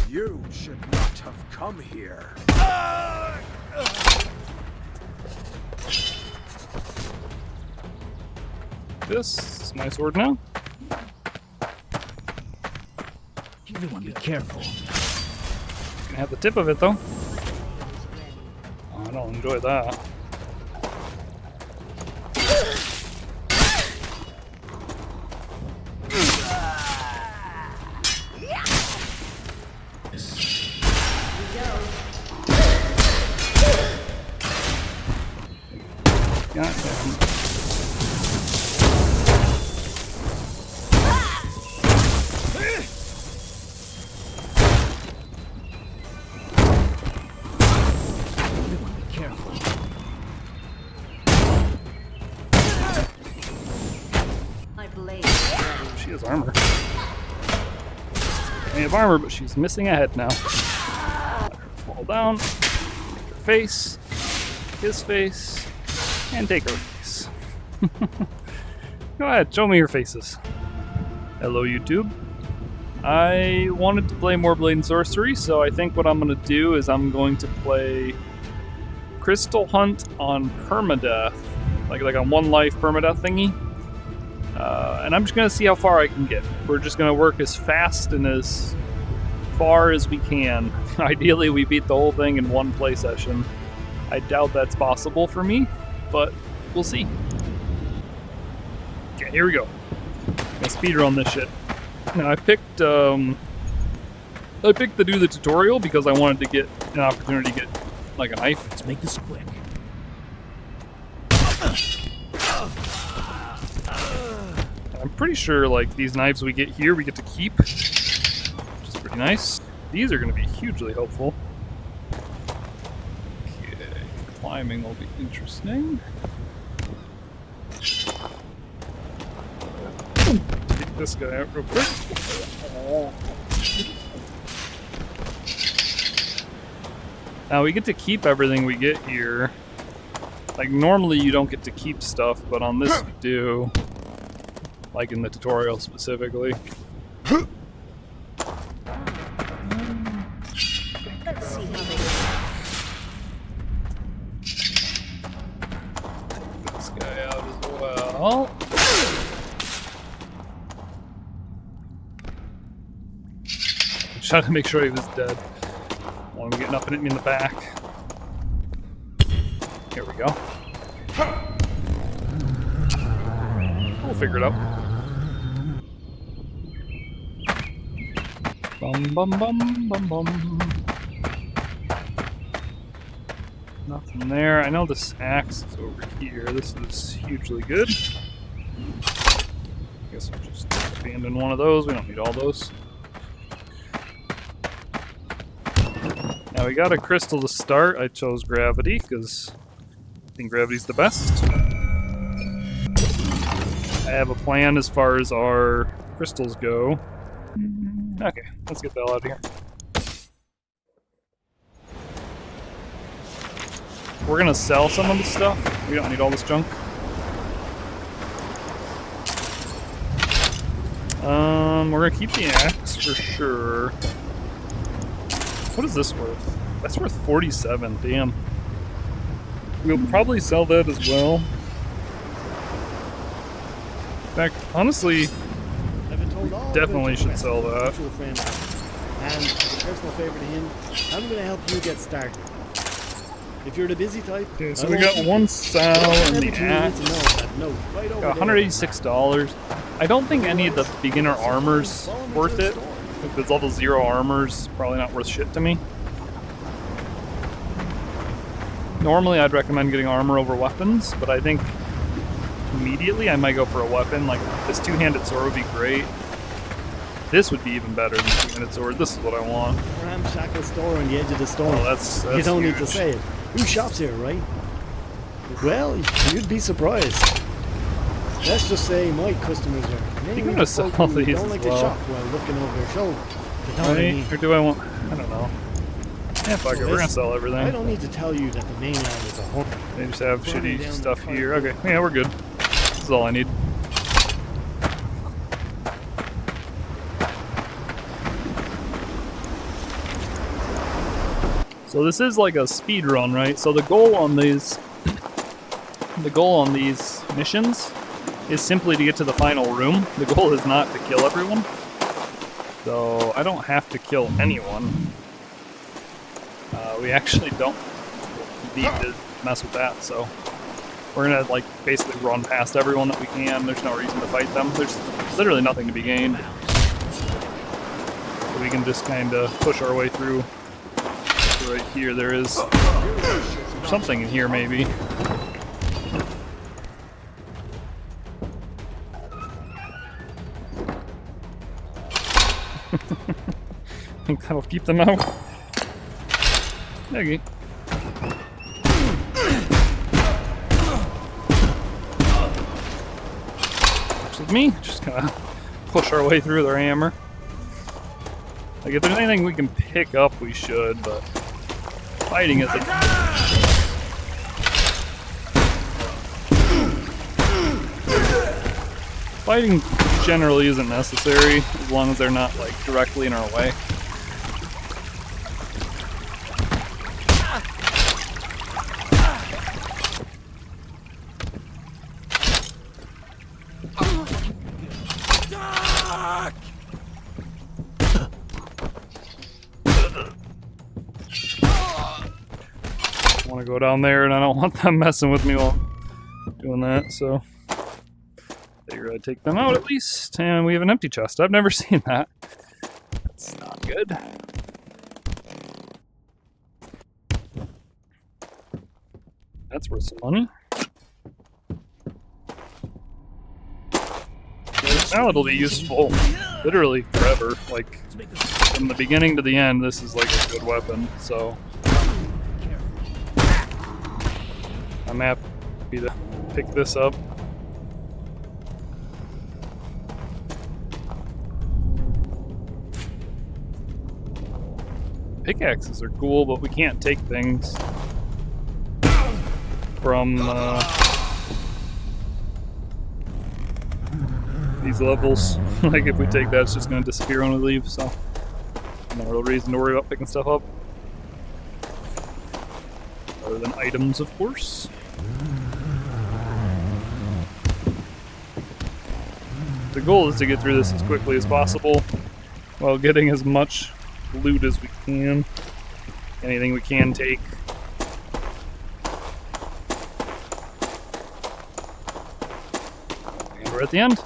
You should not have come here. This is my sword now. Everyone be careful. Gonna have the tip of it though. Oh, I don't enjoy that. Goddamn. She has armor. They have armor, but she's missing a head now. Let her fall down. Take her face. His face. And take her face. Go ahead, show me your faces. Hello, YouTube. I wanted to play more Blade and Sorcery, so I think what I'm going to do is I'm going to play Crystal Hunt on PermaDeath. Like a one life PermaDeath thingy. And I'm just going to see how far I can get. We're just going to work as fast and as far as we can. Ideally, we beat the whole thing in one play session. I doubt that's possible for me, but we'll see. Okay, here we go. I'm gonna speedrun this shit. Now, I picked to do the tutorial because I wanted to get an opportunity to get, like, a knife. Let's make this quick. I'm pretty sure, like, these knives we get here, we get to keep, which is pretty nice. These are going to be hugely helpful. Okay, climbing will be interesting. Take this guy out real quick. Now, we get to keep everything we get here. Like, normally you don't get to keep stuff, but on this you do. Like in the tutorial specifically. Let's see how they go. Take this guy out as well. Try to make sure he was dead. Want him getting up and hitting me in the back. Here we go. We'll figure it out. Bum bum bum bum bum. Nothing there. I know this axe is over here. This is hugely good. Guess we'll just abandon one of those. We don't need all those. Now we got a crystal to start. I chose gravity because I think gravity's the best. I have a plan as far as our crystals go. Okay, let's get the hell out of here. We're gonna sell some of the stuff. We don't need all this junk. We're gonna keep the axe for sure. What is this worth? That's worth 47, damn. We'll probably sell that as well. In fact, honestly, definitely should sell that. And as a personal favor to him, I'm going to help you get started. If you're the busy type, Okay, so we got one sal and the axe. Got $186. I don't think any of the beginner armor's worth it. Because level 0 armor's probably not worth shit to me. Normally I'd recommend getting armor over weapons, but I think immediately I might go for a weapon. Like, this two-handed sword would be great. This would be even better than two-handed sword. This is what I want. Ramshackle store on the edge of the storm. Oh, that's you don't huge. need to say it. Who shops here, right? Well, you'd be surprised. Let's just say my customers are mainly gonna sell folk who these don't as like well. to shop while looking over their shoulder. You know what I mean? Right? Or do I want... I don't know. Yeah, fuck it. We're gonna sell everything. I don't need to tell you that the mainland is a home. They just have shitty stuff here. Okay, yeah, we're good. This is all I need. So this is like a speed run, right? So the goal on these missions is simply to get to the final room. The goal is not to kill everyone. So I don't have to kill anyone. We actually don't need to mess with that, so we're gonna like basically run past everyone that we can. There's no reason to fight them. There's literally nothing to be gained. So we can just kind of push our way through. Right here, there is something in here, maybe. I think that'll keep them out. Okay. Works with me. Just gonna push our way through their hammer. Like, if there's anything we can pick up, we should, but fighting is a... Fighting generally isn't necessary, as long as they're not, like, directly in our way. I want to go down there, and I don't want them messing with me while doing that, so figure I'd take them out at least. And we have an empty chest. I've never seen that. That's not good. That's worth some money. Now it'll be useful literally forever. Like, from the beginning to the end, this is like a good weapon, so I'm happy to pick this up. Pickaxes are cool, but we can't take things from these levels. Like, if we take that, it's just going to disappear when we leave, so no real reason to worry about picking stuff up. Other than items, of course. The goal is to get through this as quickly as possible while getting as much loot as we can. Anything we can take. And we're at the end.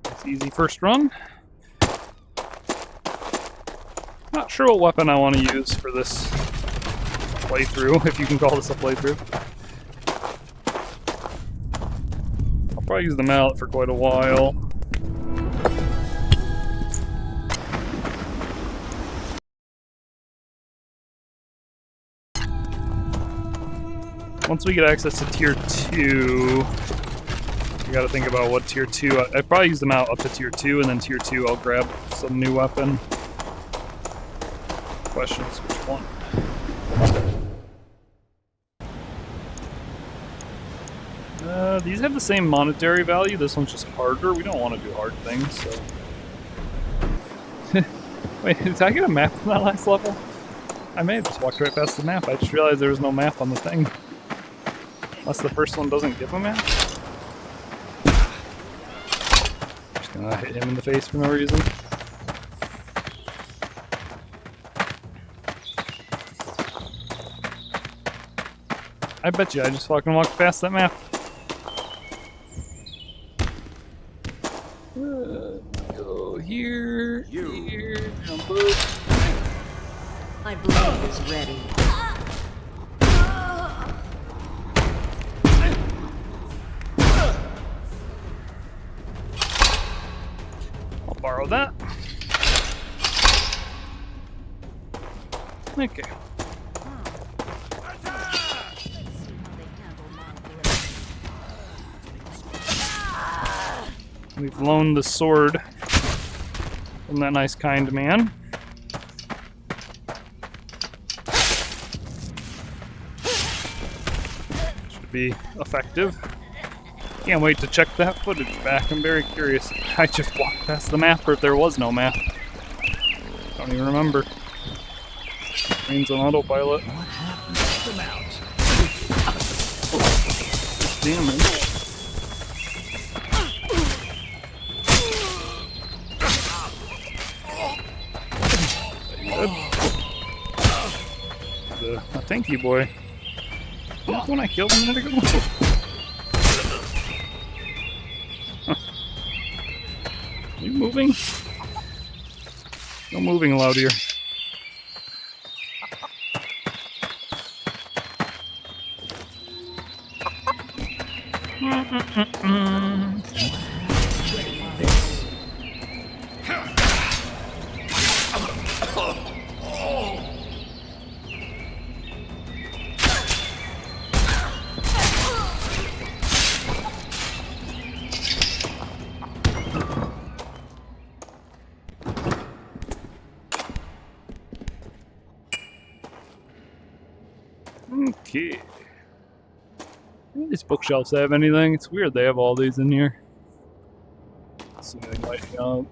It's easy first run. Not sure what weapon I want to use for this playthrough, if you can call this a playthrough. I'll probably use the mallet for quite a while. Once we get access to tier 2, we gotta think about what tier 2... I'd probably use them out up to tier 2, and then tier 2 I'll grab some new weapon. Question is which one? These have the same monetary value. This one's just harder. We don't want to do hard things, so... Wait, did I get a map from that last level? I may have just walked right past the map. I just realized there was no map on the thing. Unless the first one doesn't give a map. Just gonna hit him in the face for no reason. I bet you I just fucking walked past that map. Go here, here, jump up. My blade is ready. I'll borrow that. Okay. We've loaned the sword from that nice kind man. Should be effective. Can't wait to check that footage back. I'm very curious if I just walked past the map or if there was no map. Don't even remember. Brain's on autopilot. What happened? Come out. Damage. A tanky boy. That's when I killed him a minute ago. Huh. Are you moving? No moving allowed here. Okay. Do these bookshelves have anything? It's weird they have all these in here. Let's see anything lighting up.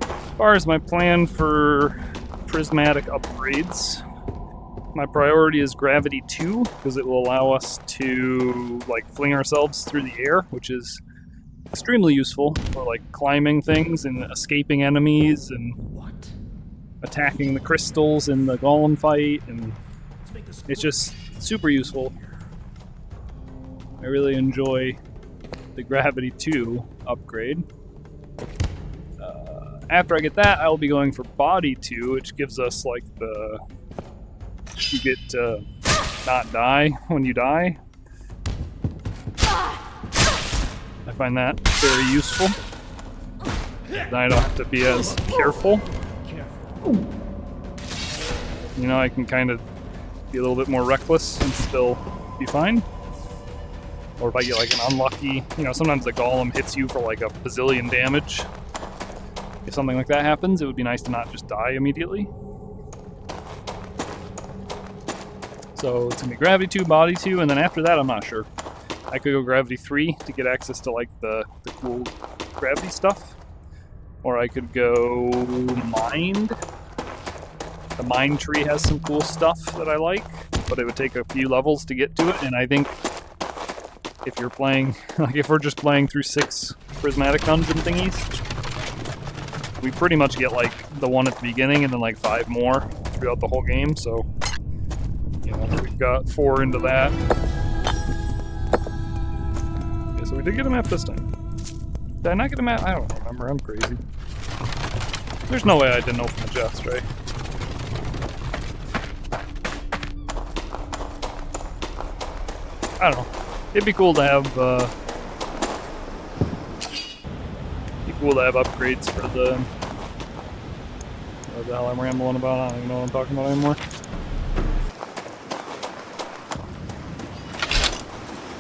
As far as my plan for prismatic upgrades, my priority is Gravity 2, because it will allow us to like fling ourselves through the air, which is extremely useful for like climbing things and escaping enemies and attacking the crystals in the golem fight, and it's just super useful. I really enjoy the Gravity 2 upgrade. After I get that, I'll be going for Body 2, which gives us like the... you get to not die when you die. I find that very useful. Then I don't have to be as careful. You know, I can kind of be a little bit more reckless and still be fine. Or if I get like an unlucky, you know, sometimes the golem hits you for like a bazillion damage. If something like that happens, it would be nice to not just die immediately. So it's gonna be Gravity 2, Body 2, and then after that, I'm not sure. I could go Gravity 3 to get access to like the cool gravity stuff. Or I could go Mind. The Mind tree has some cool stuff that I like, but it would take a few levels to get to it, and I think if you're playing, like if we're just playing through 6 prismatic dungeon thingies, we pretty much get like the one at the beginning and then like 5 more throughout the whole game, so you know, we've got 4 into that. Okay, so we did get a map this time. Did I not get a map? I don't remember, I'm crazy. There's no way I didn't open the chest, right? I don't know. It'd be cool to have upgrades for the... what the hell I'm rambling about? I don't even know what I'm talking about anymore.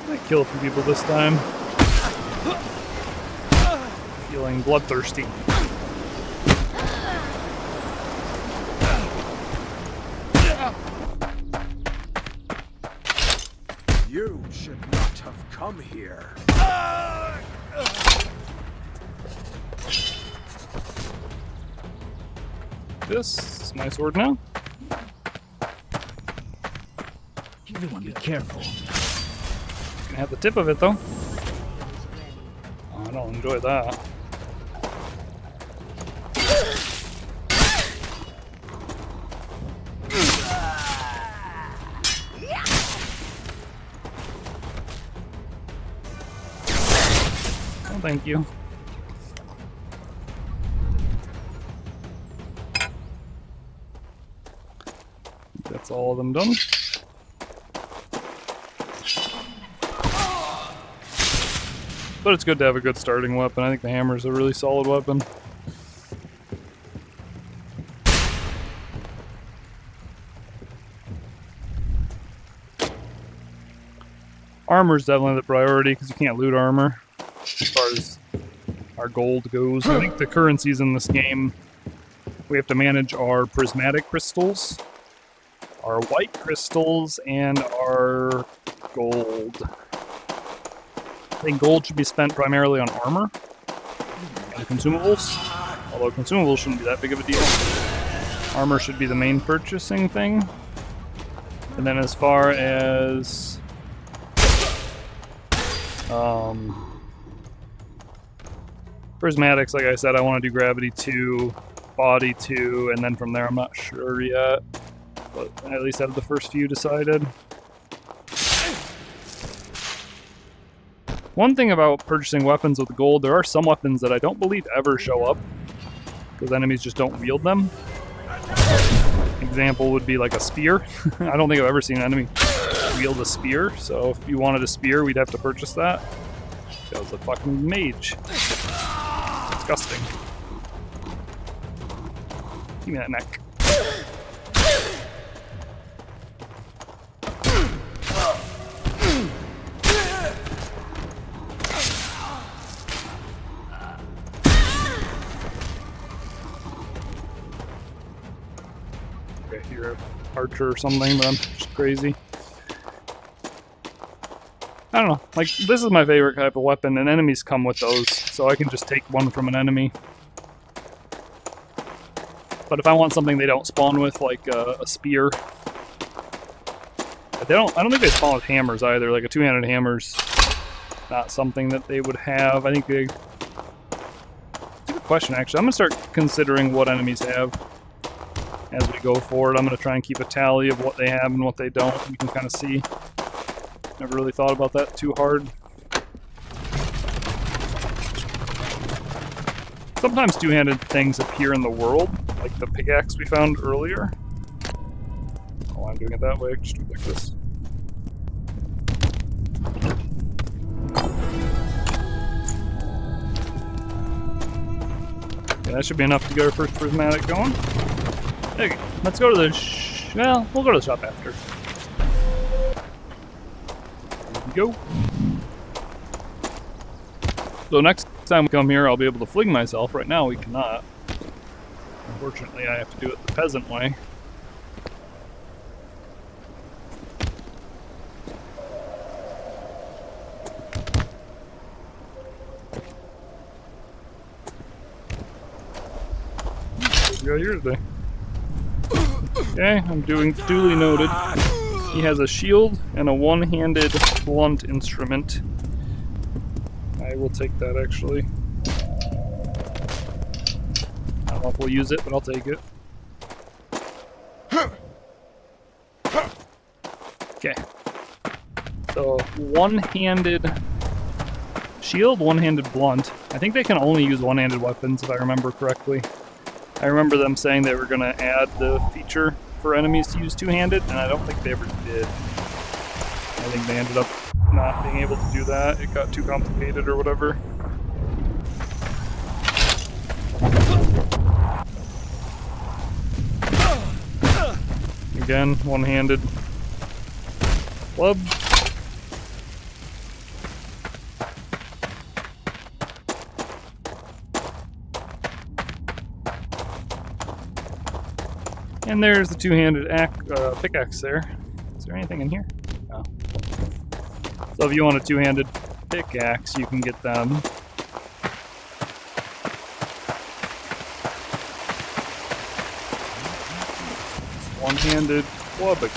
I kill a few people this time. Feeling bloodthirsty. You should not have come here. This is my sword now. Everyone be careful. Gonna have the tip of it though. Oh, I don't enjoy that. Oh, thank you. That's all of them done. But it's good to have a good starting weapon. I think the hammer is a really solid weapon. Armor is definitely the priority because you can't loot armor as far as our gold goes. I think the currencies in this game, we have to manage our prismatic crystals, our white crystals, and our gold. I think gold should be spent primarily on armor and consumables, although consumables shouldn't be that big of a deal. Armor should be the main purchasing thing. And then as far as prismatics, like I said, I want to do gravity 2, body 2, and then from there I'm not sure yet. But I at least have the first few decided. One thing about purchasing weapons with gold, there are some weapons that I don't believe ever show up, because enemies just don't wield them. Example would be like a spear. I don't think I've ever seen an enemy wield a spear, so if you wanted a spear, we'd have to purchase that. That was a fucking mage. Disgusting. Give me that neck. Okay, you're an archer or something, but I'm just crazy. I don't know, like, this is my favorite type of weapon, and enemies come with those, so I can just take one from an enemy. But if I want something they don't spawn with, like a spear, I don't think they spawn with hammers either. Like a two-handed hammer's not something that they would have. I think it's a good question, actually. I'm gonna start considering what enemies have as we go forward. I'm gonna try and keep a tally of what they have and what they don't. You can kind of see. Never really thought about that too hard. Sometimes two-handed things appear in the world, like the pickaxe we found earlier. Oh, I'm doing it that way. Just do it like this. Okay, that should be enough to get our first prismatic going. Okay, let's go to the well, we'll go to the shop after. Go. So next time we come here, I'll be able to fling myself. Right now, we cannot. Unfortunately, I have to do it the peasant way. What we got here today? Okay, I'm doing duly noted. He has a shield and a one-handed blunt instrument. I will take that, actually. I don't know if we'll use it, but I'll take it. Okay. So, one-handed shield, one-handed blunt. I think they can only use one-handed weapons, if I remember correctly. I remember them saying they were going to add the feature for enemies to use two-handed, and I don't think they ever did. I think they ended up not being able to do that. It got too complicated or whatever. Again, one-handed club. And there's the two-handed pickaxe there. Is there anything in here? No. So if you want a two-handed pickaxe, you can get them. One-handed club again.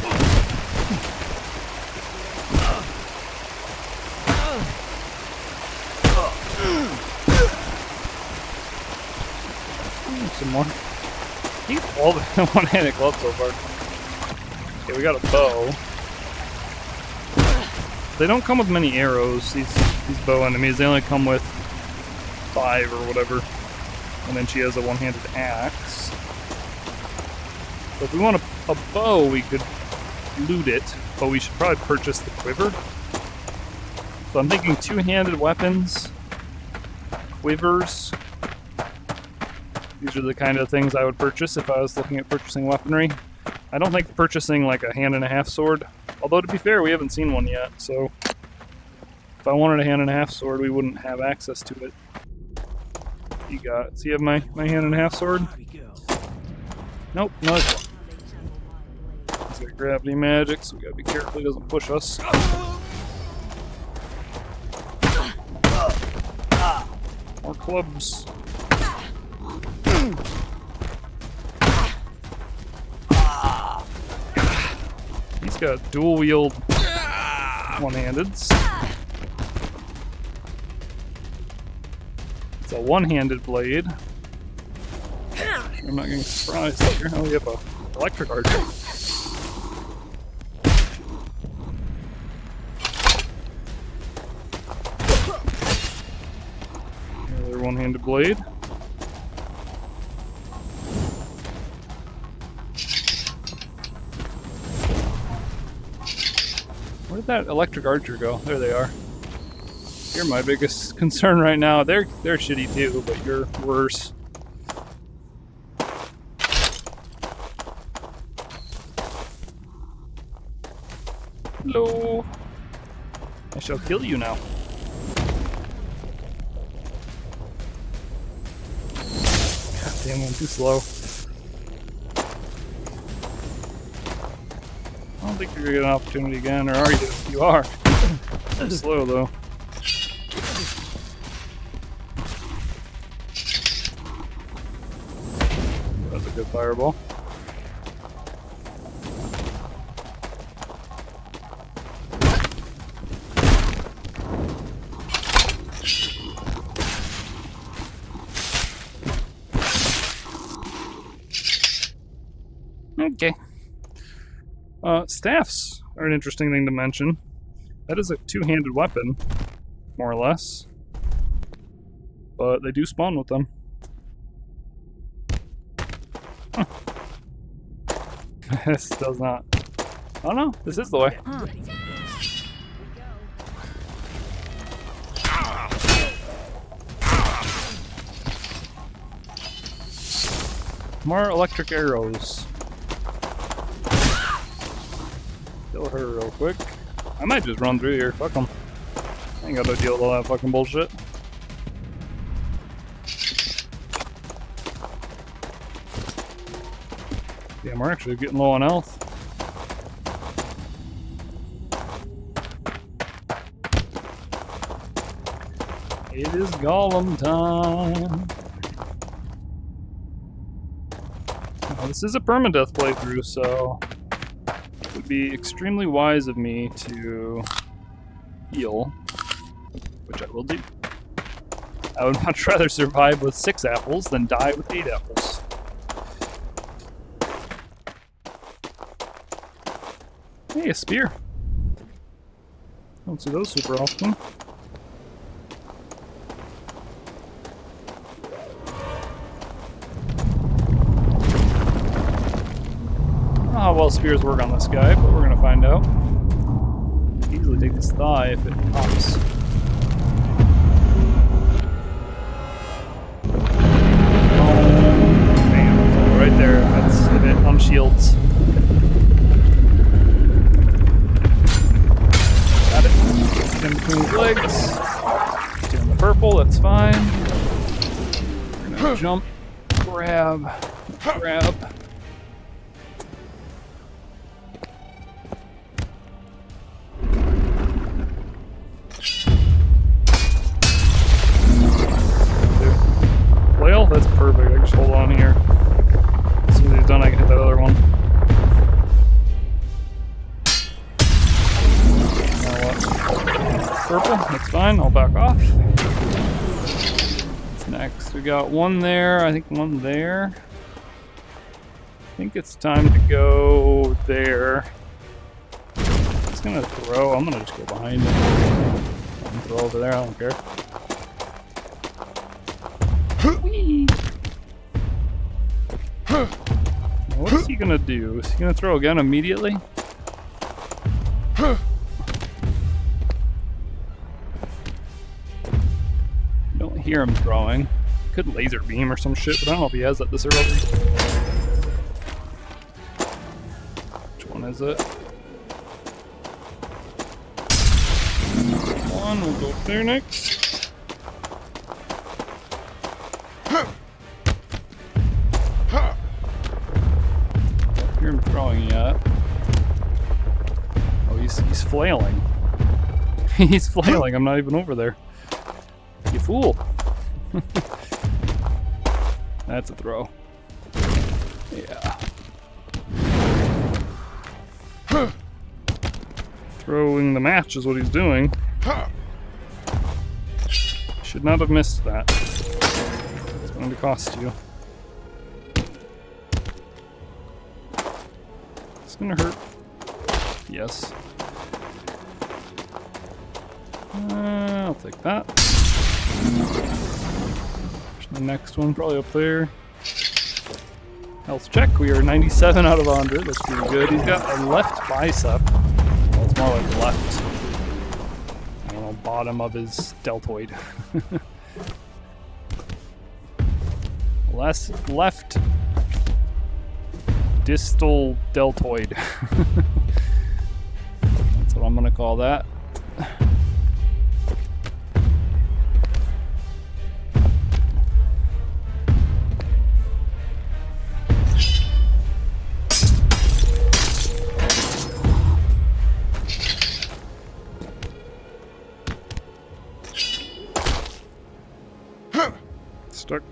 Some more. I think all the one-handed club so far. Okay, we got a bow. They don't come with many arrows, these bow enemies. They only come with 5 or whatever. And then she has a one-handed axe. So if we want a bow, we could loot it, but we should probably purchase the quiver. So I'm thinking two-handed weapons, quivers. These are the kind of things I would purchase if I was looking at purchasing weaponry. I don't think purchasing like a hand-and-a-half sword, although to be fair, we haven't seen one yet, so if I wanted a hand-and-a-half sword, we wouldn't have access to it. You got it. So you have my hand-and-a-half sword? Nope, no. He's got gravity magic, so we gotta be careful he doesn't push us. More clubs. He's got dual wield one-handeds. It's a one-handed blade. I'm not getting surprised here. Oh, we have a electric archer. Another one-handed blade. Where did that electric archer go? There they are. You're my biggest concern right now. They're shitty too, but you're worse. Hello. I shall kill you now. God damn, I'm too slow. I don't think you're gonna get an opportunity again, or are you? You are. I'm slow though. That's a good fireball. Okay. Staffs are an interesting thing to mention. That is a two-handed weapon, more or less. But they do spawn with them. Huh. This does not. Oh no, this is the way. More electric arrows. Kill her real quick. I might just run through here. Fuck them. I ain't got to deal with all that fucking bullshit. Damn, we're actually getting low on health. It is Golem time. Now, this is a PermaDeath playthrough, so it would be extremely wise of me to heal, which I will do. I would much rather survive with 6 apples than die with 8 apples. Hey, a spear. Don't see those super often. How well spears work on this guy, but we're gonna find out. Easily take this thigh if it pops. Bam, right there. That's a bit on shields. Got it. Get in between his legs. Get in the purple. That's fine. We're gonna jump, grab. That's perfect. I can just hold on here. As soon as he's done, I can hit that other one. Now what? Purple? That's fine. I'll back off. What's next? We got one there. I think one there. I think it's time to go there. He's gonna throw. I'm gonna just go behind him. I can throw over there. I don't care. Whee! Now what's he gonna do? Is he gonna throw again immediately? Don't hear him throwing. Could laser beam or some shit, but I don't know if he has that this early. Which one is it? One, we'll go there next. Don't hear him throwing yet. Oh, he's flailing. He's flailing. I'm not even over there. You fool. That's a throw. Yeah. Throwing the match is what he's doing. Should not have missed that. It's going to cost you. It's going to hurt. Yes. I'll take that. The next one probably up there. Health check. We are 97 out of 100. That's pretty good. He's got a left bicep. Well, it's more like left. I don't know, bottom of his deltoid. Left distal deltoid. That's what I'm gonna call that. Stuck.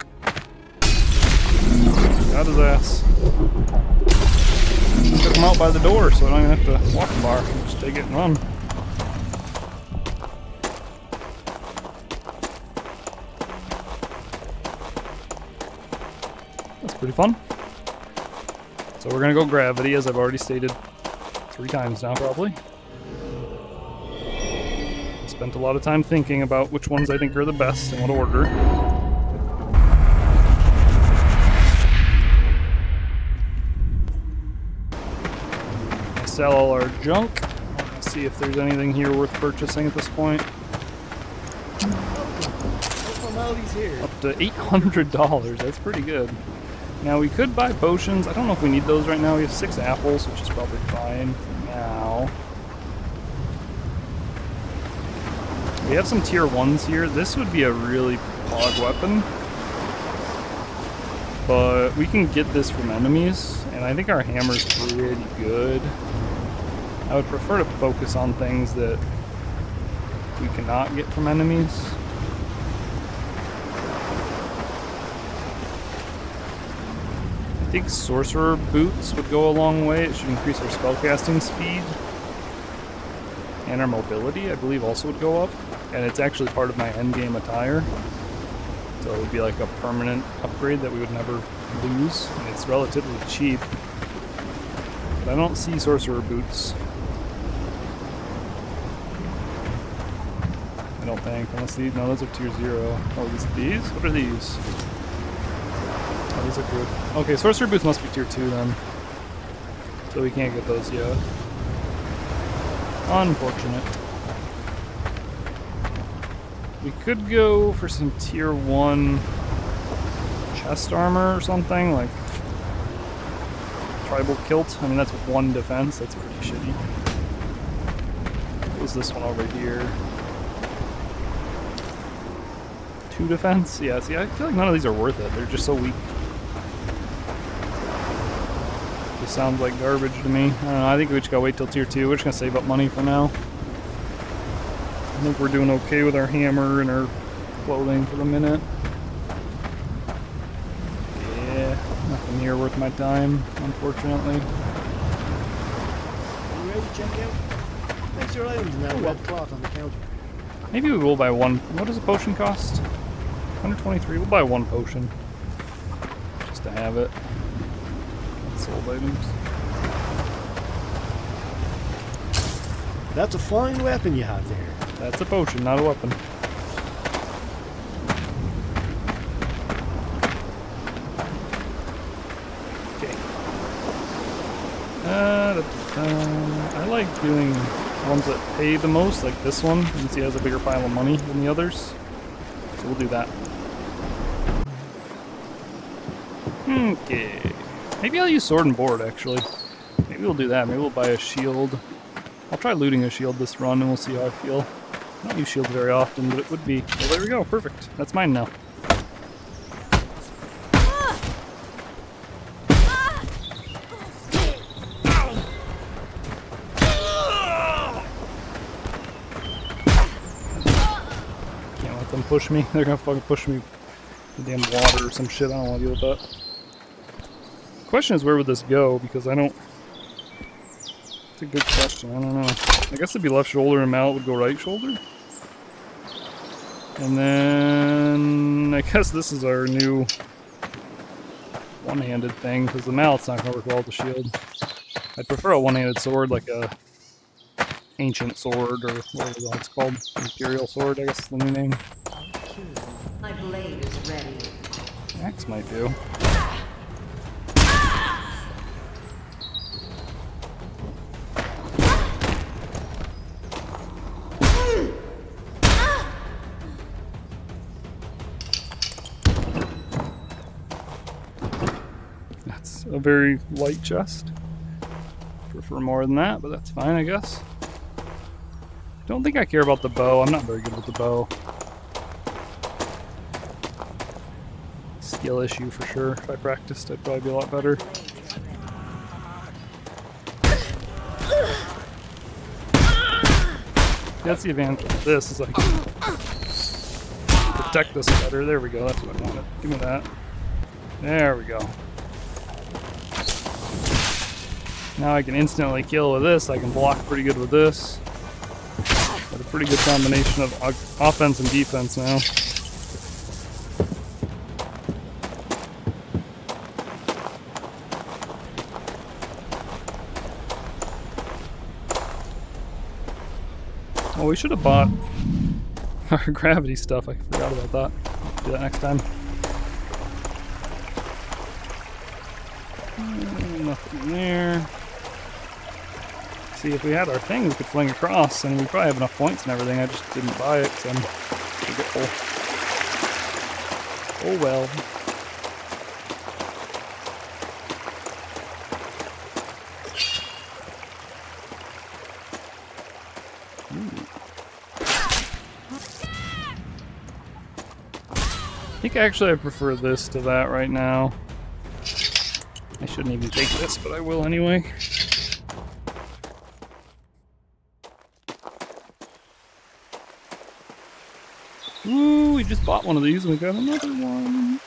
Got his ass. Took him out by the door, so I don't even have to walk far. Just take it and run. That's pretty fun. So we're gonna go gravity, as I've already stated 3 times now, probably. Spent a lot of time thinking about which ones I think are the best and what order. Sell all our junk. Let's see if there's anything here worth purchasing at this point. Here. Up to $800. That's pretty good. Now we could buy potions. I don't know if we need those right now. We have 6 apples, which is probably fine for now. We have some tier 1s here. This would be a really pog weapon. But we can get this from enemies, and I think our hammer's pretty good. I would prefer to focus on things that we cannot get from enemies. I think Sorcerer Boots would go a long way. It should increase our spellcasting speed. And our mobility, I believe, also would go up. And it's actually part of my endgame attire. So it would be like a permanent upgrade that we would never lose. And it's relatively cheap. But I don't see Sorcerer Boots. I don't think. Unless these, no, those are tier 0. Oh, these? What are these? Oh, these are good. Okay, Sorcerer Boots must be tier 2 then. So we can't get those yet. Unfortunate. We could go for some tier 1 chest armor or something, like tribal kilt. I mean, that's with 1 defense. That's pretty shitty. What was this one over here? 2 defense? Yeah, see, I feel like none of these are worth it. They're just so weak. This sounds like garbage to me. I don't know, I think we just gotta wait till tier 2. We're just gonna save up money for now. I think we're doing okay with our hammer and our clothing for the minute. Yeah, nothing here worth my time, unfortunately. Are you ready to check out? Thanks your items now. Red cloth on the counter. Maybe we will buy 1. What does a potion cost? 123. We'll buy 1 potion. Just to have it. That's sold items. That's a fine weapon you have there. That's a potion, not a weapon. Okay. I like doing ones that pay the most, like this one. You can see it has a bigger pile of money than the others. So we'll do that. Okay. Maybe I'll use sword and board, actually. Maybe we'll do that. Maybe we'll buy a shield. I'll try looting a shield this run and we'll see how I feel. I don't use shields very often, but it would be. Well, there we go. Perfect. That's mine now. Can't let them push me. They're gonna fucking push me The damn water or some shit. I don't want to deal with that. Question is, where would this go? Because I don't... It's a good question. I don't know. I guess it'd be left shoulder and mallet would go right shoulder. And then... I guess this is our new one-handed thing, because the mallet's not going to work well with the shield. I'd prefer a one-handed sword, like a ancient sword, or whatever it's called. Imperial sword, I guess is the new name. My blade is ready. Axe might do. That's a very light chest. Prefer more than that, but that's fine, I guess. Don't think I care about the bow. I'm not very good with the bow. Skill issue for sure. If I practiced, I'd probably be a lot better. That's the advantage of this, is like protect this better. There we go, that's what I wanted. Give me that. There we go. Now I can instantly kill with this. I can block pretty good with this. Got a pretty good combination of offense and defense now. Oh, we should have bought our gravity stuff. I forgot about that. Do that next time. Nothing in there. See, if we had our thing, we could fling across, and we probably have enough points and everything. I just didn't buy it, so I'm forgetful. Oh well. I think actually I prefer this to that right now. I shouldn't even take this, but I will anyway. Ooh, we just bought one of these and we got another one.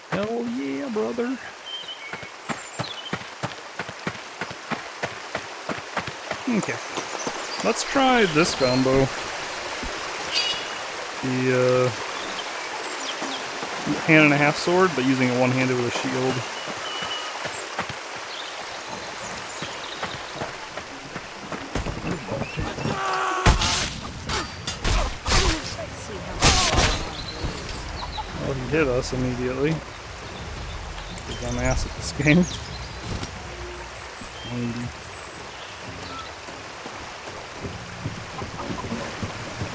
Hell yeah, brother. Okay. Let's try this combo. The hand and a half sword, but using it one-handed with a shield. Oh, he hit us immediately. Because I'm ass at this game.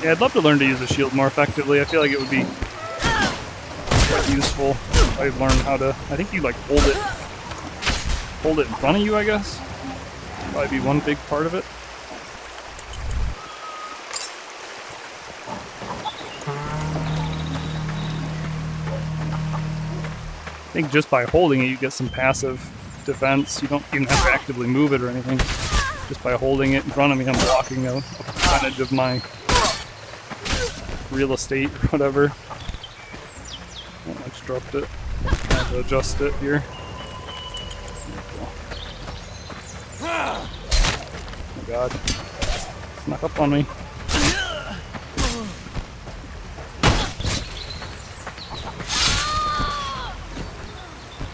Yeah, I'd love to learn to use the shield more effectively. I feel like it would be quite useful if I learned how to. I think you like hold it in front of you, I guess. Probably be one big part of it. I think just by holding it, you get some passive defense. You don't even have to actively move it or anything. Just by holding it in front of me, I'm blocking a percentage of my real estate or whatever. Oh, I just dropped it. I have to adjust it here. Oh my god. Snuck up on me.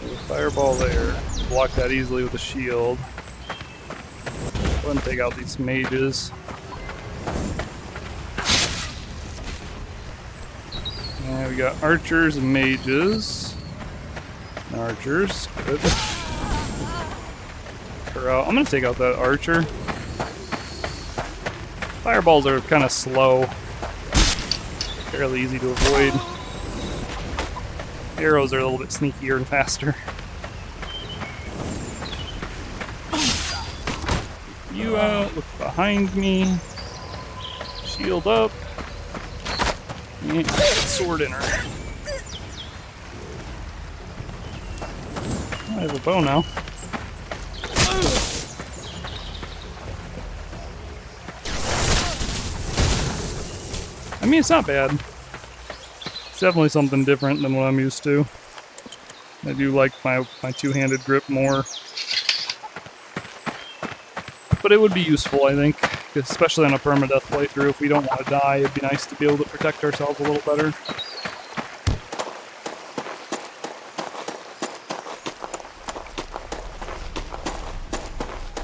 There's a fireball there. Block that easily with a shield. Go ahead and take out these mages. Yeah, we got archers and mages. Archers, good. I'm gonna take out that archer. Fireballs are kind of slow. Fairly easy to avoid. Arrows are a little bit sneakier and faster. You out, look behind me. Shield up. And sword in her. I have a bow now. I mean, it's not bad. It's definitely something different than what I'm used to. I do like my two-handed grip more. But it would be useful, I think, especially on a permadeath playthrough. If we don't want to die, it'd be nice to be able to protect ourselves a little better.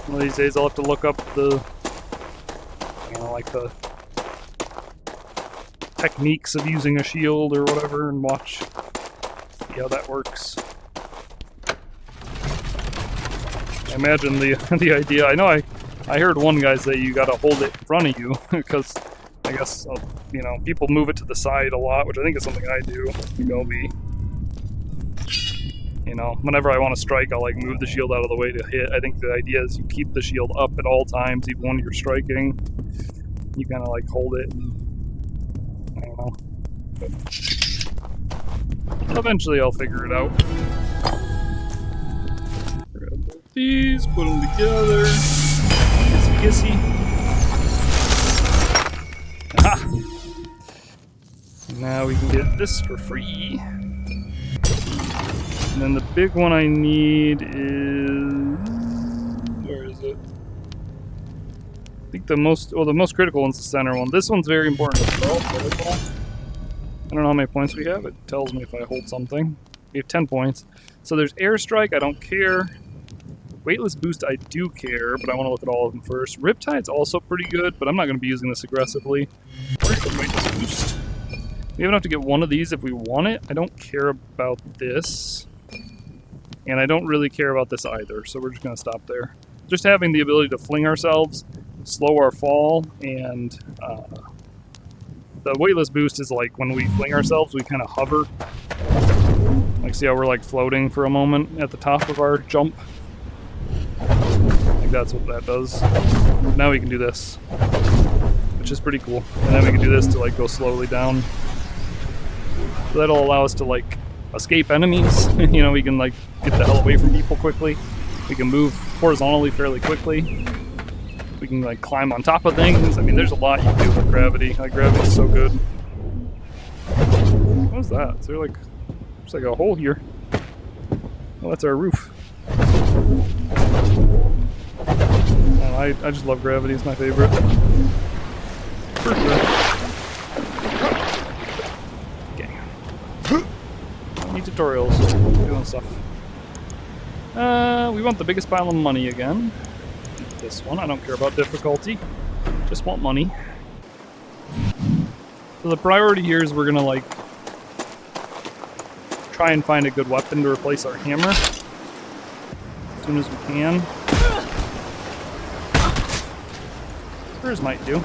One of these days I'll have to look up the, like the techniques of using a shield or whatever and see how that works. I imagine the idea, I know I heard one guy say you gotta hold it in front of you, because I guess, people move it to the side a lot, which I think is something I do. Whenever I want to strike, I'll like move the shield out of the way to hit. I think the idea is you keep the shield up at all times, even when you're striking. You kind of like hold it, and, I don't know. But eventually I'll figure it out. Grab both these, put them together. Kissy. Aha! Now we can get this for free. And then the big one I need is... Where is it? I think the most critical one's the center one. This one's very important as well. I don't know how many points we have. It tells me if I hold something. We have 10 points. So there's Airstrike, I don't care. Weightless Boost, I do care, but I want to look at all of them first. Riptide's also pretty good, but I'm not going to be using this aggressively. Weightless Boost. We have enough to get one of these if we want it. I don't care about this. And I don't really care about this either, so we're just going to stop there. Just having the ability to fling ourselves, slow our fall, and the Weightless Boost is like when we fling ourselves, we kind of hover. Like, see how we're like floating for a moment at the top of our jump? I think that's what that does. Now we can do this, which is pretty cool. And then we can do this to like go slowly down. So that'll allow us to like escape enemies. We can like get the hell away from people quickly. We can move horizontally fairly quickly. We can like climb on top of things. I mean, there's a lot you can do with gravity. Like, gravity's so good. What was that? Is there like, there's like a hole here. Oh, that's our roof. I just love gravity. It's my favorite. For sure. Need tutorials. Doing stuff. We want the biggest pile of money again. This one, I don't care about difficulty. Just want money. So the priority here is we're gonna like try and find a good weapon to replace our hammer as soon as we can. Spurs might do.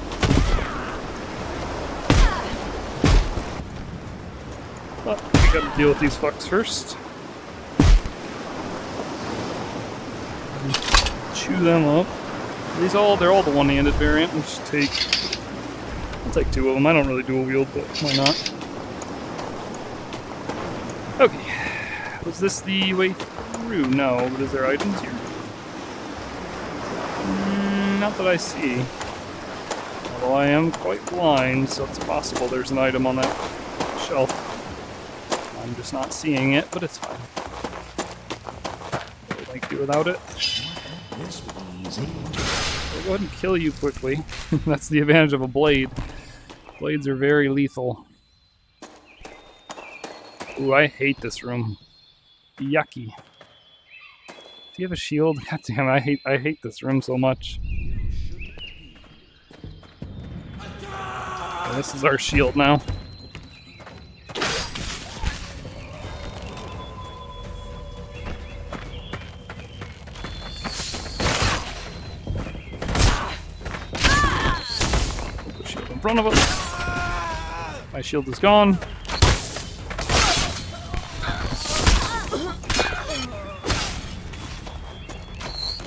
But we gotta deal with these fucks first. Chew them up. They're all the one-handed variant. I'll take two of them. I don't really dual wield, but why not? Okay. Was this the way through? No, but is there items here? Not that I see. Although I am quite blind, so it's possible there's an item on that shelf. I'm just not seeing it, but it's fine. I'll like do without it. This will be easy. I'll go ahead and kill you quickly. That's the advantage of a blade. Blades are very lethal. Ooh, I hate this room. Yucky. Do you have a shield? God damn, I hate this room so much. Okay, this is our shield now. Put the shield in front of us. My shield is gone.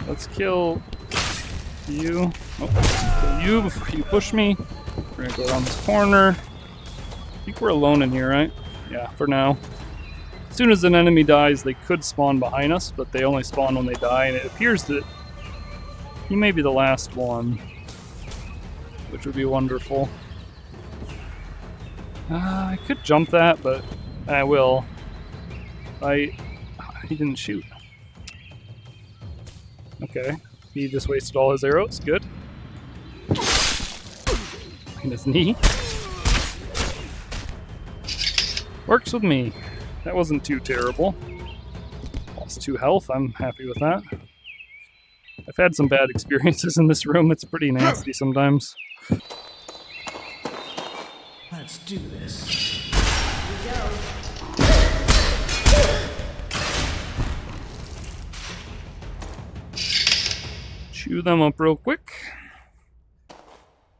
Let's kill you. Oh, kill you before you push me. We're gonna go around this corner. I think we're alone in here, right? Yeah, for now. As soon as an enemy dies, they could spawn behind us, but they only spawn when they die, and it appears that he may be the last one, which would be wonderful. I could jump that, but I will. He didn't shoot. Okay. He just wasted all his arrows. Good. And his knee. Works with me. That wasn't too terrible. Lost 2 health. I'm happy with that. I've had some bad experiences in this room. It's pretty nasty sometimes. Let's do this. Chew them up real quick.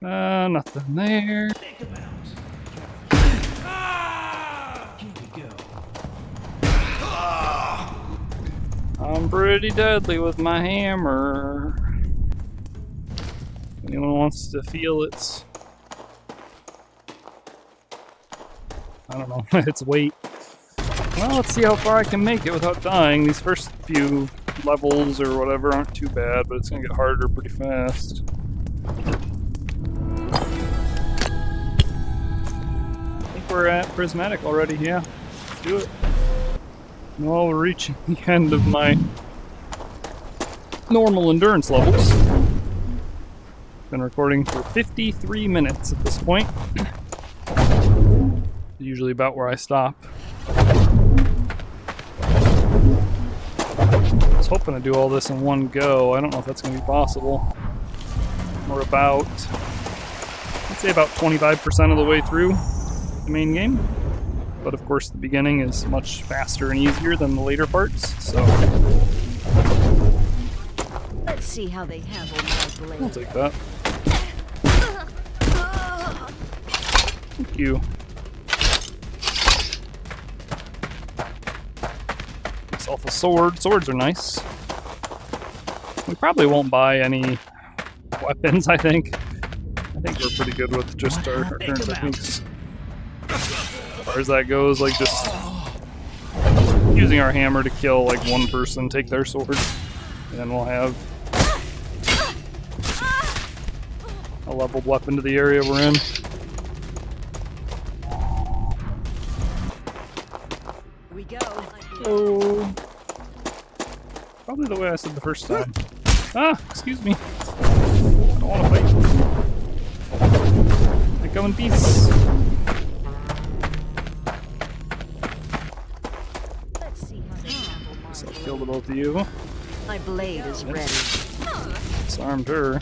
Nothing there. Think about. Here we go. I'm pretty deadly with my hammer. Anyone wants to feel its... I don't know, its weight. Well, let's see how far I can make it without dying. These first few levels or whatever aren't too bad, but it's gonna get harder pretty fast. I think we're at Prismatic already, yeah. Let's do it. Well, we're reaching the end of my normal endurance levels. Been recording for 53 minutes at this point. Usually about where I stop. I was hoping to do all this in one go. I don't know if that's going to be possible. We're about, I'd say about 25% of the way through the main game. But of course the beginning is much faster and easier than the later parts, so... Let's see how they handle my blade. I'll take that. Thank you. Myself a sword. Swords are nice. We probably won't buy any weapons, I think. I think we're pretty good with just our current techniques. As far as that goes, like just using our hammer to kill like one person, take their sword, and then we'll have a leveled weapon to the area we're in. We go. Oh, probably the way I said the first time. Ah, excuse me. I don't want to fight. I go in peace. Let's see how they handle my So I'll blade. kill the both of you. My blade is ready. Disarmed her.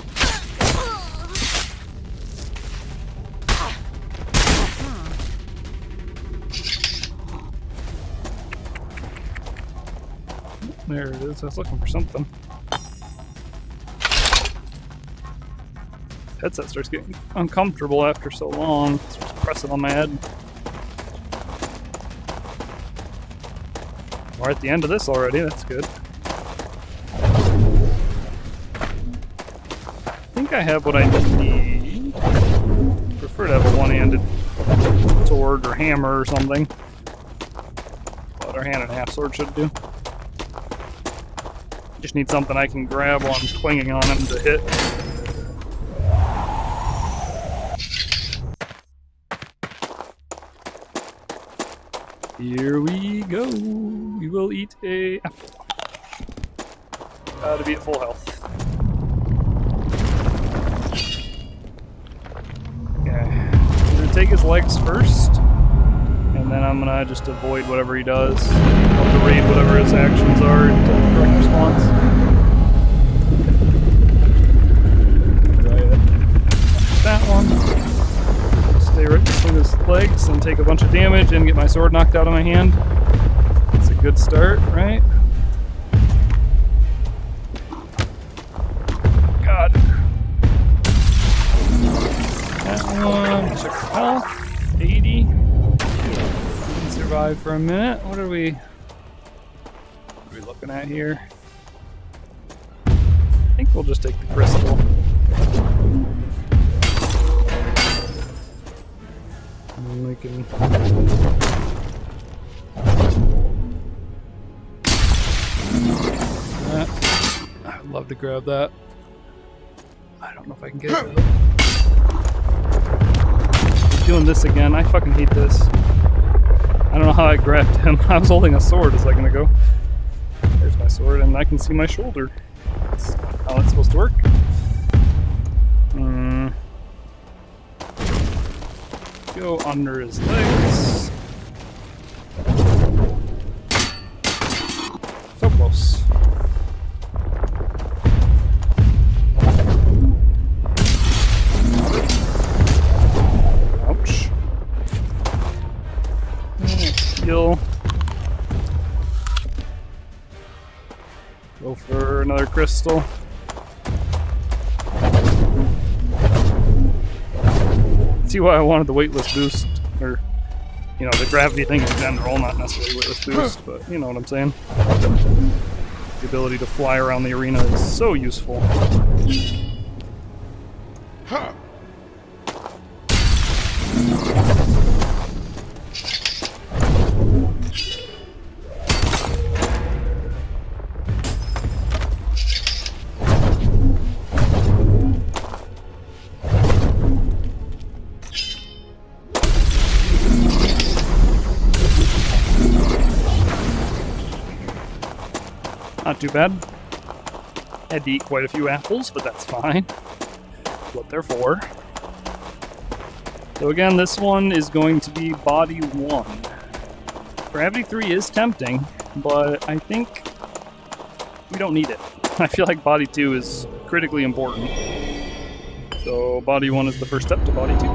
There it is. I was looking for something. Headset starts getting uncomfortable after so long. It starts pressing on my head. We're at the end of this already. That's good. I think I have what I need. Prefer to have a one-handed sword or hammer or something. But our hand and a half sword should do. Just need something I can grab while I'm clinging on him to hit. Here we go. We will eat a apple. To be at full health. Okay. I'm gonna take his legs first, and then I'm gonna just avoid whatever he does. I'll have to read whatever his actions are and get the correct response. That one. Stay right between his legs and take a bunch of damage and get my sword knocked out of my hand. That's a good start, right? God. That one. Check the health. 80. Can survive for a minute. What are we looking at here? I think we'll just take the crystal. And we can... That. I'd love to grab that. I don't know if I can get it though. doing this again. I fucking hate this. I don't know how I grabbed him. I was holding a sword a second ago. There's my sword, and I can see my shoulder. That's how it's supposed to work. Go under his legs. So close. Ouch. Heal. Go for another crystal. See why I wanted the weightless boost, or, you know, the gravity thing in general, not necessarily weightless boost, but you know what I'm saying. The ability to fly around the arena is so useful. Not too bad. Had to eat quite a few apples, but that's fine. That's what they're for. So again, this one is going to be body 1. Gravity 3 is tempting, but I think we don't need it. I feel like body 2 is critically important. So body 1 is the first step to body 2.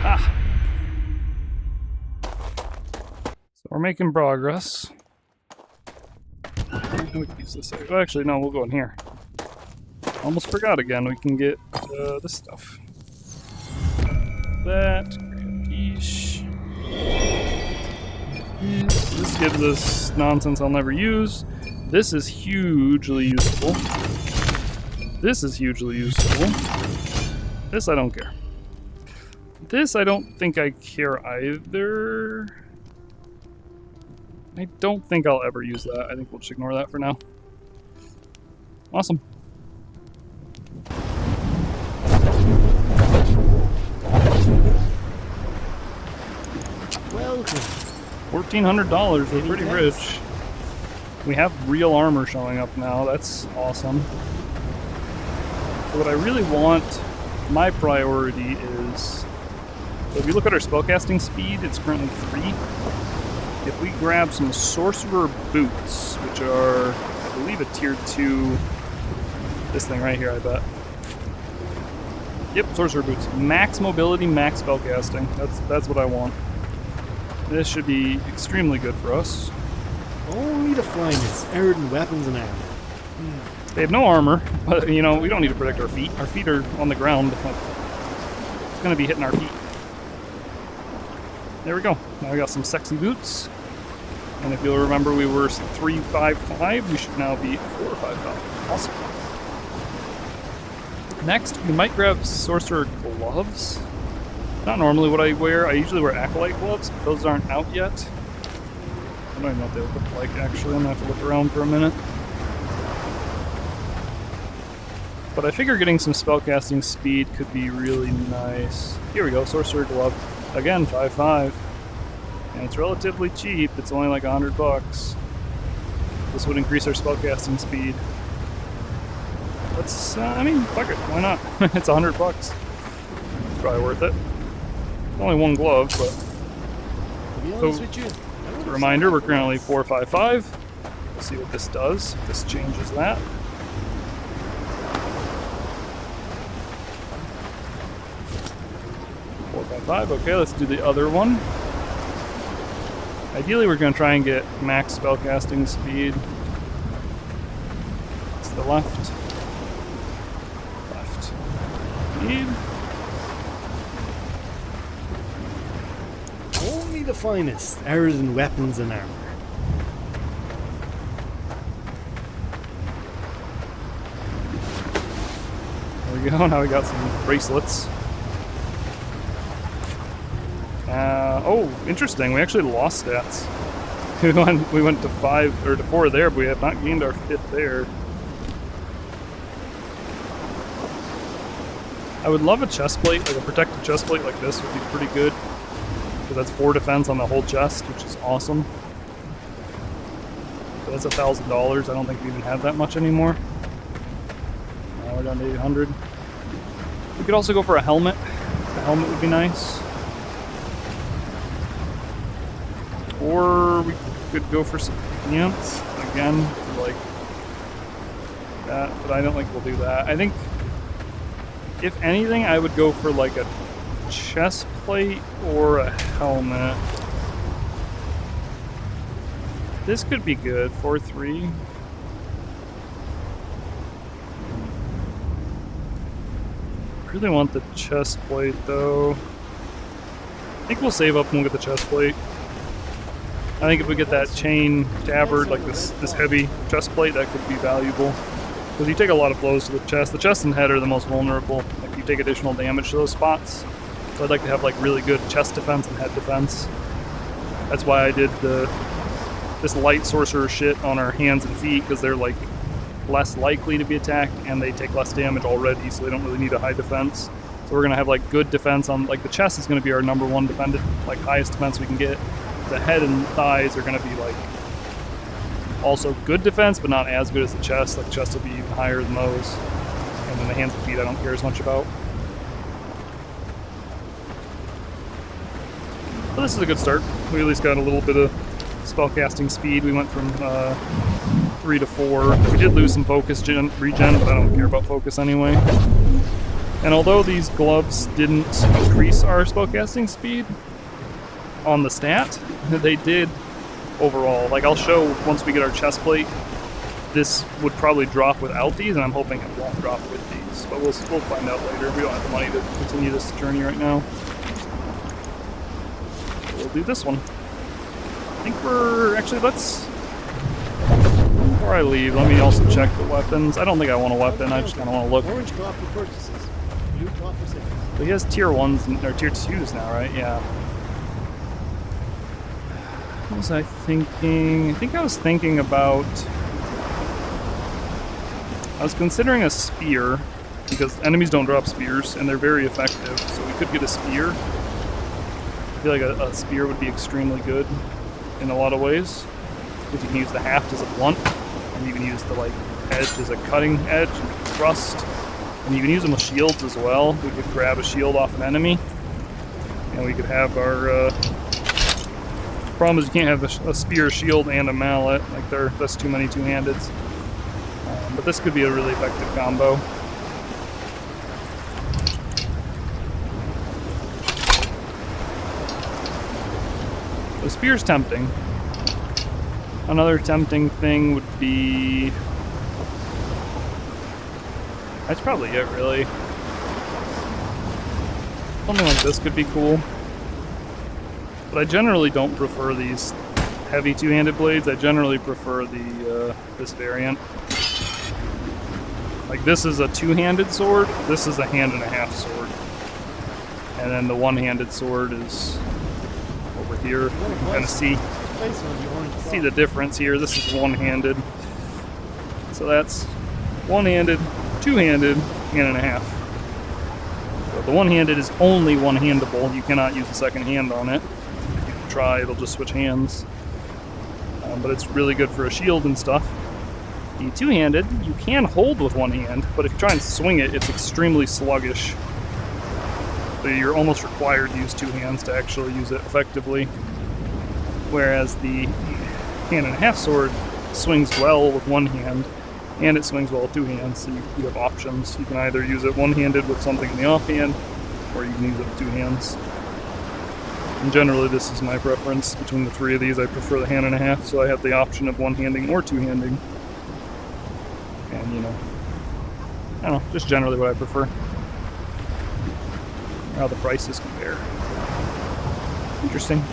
Ah. So we're making progress. We can use this. Oh, actually, no, we'll go in here. Almost forgot again. We can get this stuff. That. Yeesh. This gives us nonsense I'll never use. This is hugely useful. This is hugely useful. This I don't care. This I don't think I care either. I don't think I'll ever use that. I think we'll just ignore that for now. Awesome. Welcome. $1,400. We're pretty rich. We have real armor showing up now. That's awesome. So what I really want, my priority is, so if you look at our spellcasting speed, it's currently 3. If we grab some Sorcerer Boots, which are, I believe, a tier 2, this thing right here, I bet. Yep, Sorcerer Boots. Max mobility, max spellcasting. That's what I want. This should be extremely good for us. Only the finest, Eridan weapons and armor. They have no armor, but, you know, we don't need to protect our feet. Our feet are on the ground. It's going to be hitting our feet. There we go. Now we got some sexy boots. And if you'll remember, we were 355. We should now be 455. Awesome. Next, we might grab Sorcerer gloves. Not normally what I wear. I usually wear Acolyte gloves, but those aren't out yet. I don't even know what they look like, actually. I'm going to have to look around for a minute. But I figure getting some spellcasting speed could be really nice. Here we go, Sorcerer glove. Again, 5.5. And it's relatively cheap. It's only like $100. This would increase our spellcasting speed. Let's, I mean, fuck it. Why not? It's $100. It's probably worth it. Only one glove, but... To be honest with you, as a reminder, we're currently 455. We'll see what this does, if this changes that. Okay, let's do the other one. Ideally, we're going to try and get max spellcasting speed. It's the left. Left. Speed. only the finest, Eridan weapons and armor. There we go, now we got some bracelets. Oh, interesting. We actually lost stats. We went to 5 or to 4 there, but we have not gained our 5th there. I would love a chest plate, like a protective chest plate like this would be pretty good. Because that's 4 defense on the whole chest, which is awesome. But that's $1,000. I don't think we even have that much anymore. Now we're down to 800. We could also go for a helmet. A helmet would be nice. Or we could go for some pants again, for like that, but I don't think we'll do that. I think, if anything, I would go for like a chest plate or a helmet. This could be good, 4-3. Really want the chest plate though. I think we'll save up and we'll get the chest plate. I think if we get that chain tabard, like this heavy chest plate, that could be valuable. Because you take a lot of blows to the chest and head are the most vulnerable. Like you take additional damage to those spots. So I'd like to have like really good chest defense and head defense. That's why I did this light sorcerer shit on our hands and feet, because they're like less likely to be attacked and they take less damage already, so they don't really need a high defense. So we're gonna have like good defense on, like the chest is gonna be our #1 defended, like highest defense we can get. The head and thighs are gonna be like also good defense, but not as good as the chest. Like the chest will be even higher than those. And then the hands and feet I don't care as much about. But this is a good start. We at least got a little bit of spellcasting speed. We went from 3 to 4. We did lose some focus regen, but I don't care about focus anyway. And although these gloves didn't increase our spellcasting speed on the stat, they did overall. Like I'll show once we get our chest plate, this would probably drop without these, and I'm hoping it won't drop with these. But we'll find out later. We don't have the money to continue this journey right now. We'll do this one. I think we're actually, before I leave, let me also check the weapons. I don't think I want a weapon, I just kind of want to look. Orange cloth for purchases. Blue cloth for sales. But he has tier 1s, or tier 2s now, right? Yeah. What was I thinking? I think I was thinking about... I was considering a spear, because enemies don't drop spears, and they're very effective, so we could get a spear. I feel like a spear would be extremely good in a lot of ways, because you can use the haft as a blunt, and you can use the like edge as a cutting edge and thrust, and you can use them with shields as well. We could grab a shield off an enemy, and we could have our problem is you can't have a spear, shield, and a mallet. Like that's too many two-handeds. But this could be a really effective combo. The spear's tempting. Another tempting thing would be... That's probably it, really. Something like this could be cool. But I generally don't prefer these heavy two-handed blades. I generally prefer the this variant. Like this is a two-handed sword, this is a hand-and-a-half sword. And then the one-handed sword is over here. You can kind of see the difference here. This is one-handed. So that's one-handed, two-handed, hand-and-a-half. So the one-handed is only one-handable. You cannot use a second hand on it. If you try, it'll just switch hands. But it's really good for a shield and stuff. The two-handed, you can hold with one hand, but if you try and swing it, it's extremely sluggish. So you're almost required to use two hands to actually use it effectively. Whereas the hand-and-a-half sword swings well with one hand, and it swings well with two hands, so you have options. You can either use it one-handed with something in the offhand, or you can use it with two hands. And generally this is my preference between the three of these. I prefer the hand-and-a-half, so I have the option of one-handing or two-handing. And, you know, I don't know, just generally what I prefer. How the prices compare. Interesting.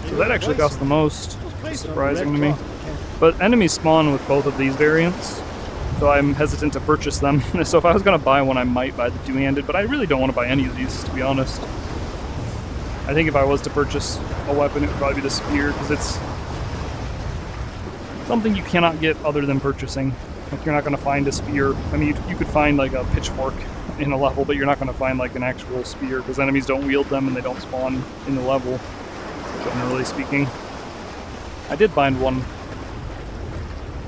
So that actually costs the most, surprising to me. But enemies spawn with both of these variants, so I'm hesitant to purchase them. So if I was going to buy one, I might buy the two-handed, but I really don't want to buy any of these, to be honest. I think if I was to purchase a weapon, it would probably be the spear, because it's something you cannot get other than purchasing. Like, you're not going to find a spear. I mean, you could find like a pitchfork in a level, but you're not going to find like an actual spear because enemies don't wield them and they don't spawn in the level, generally speaking. I did find one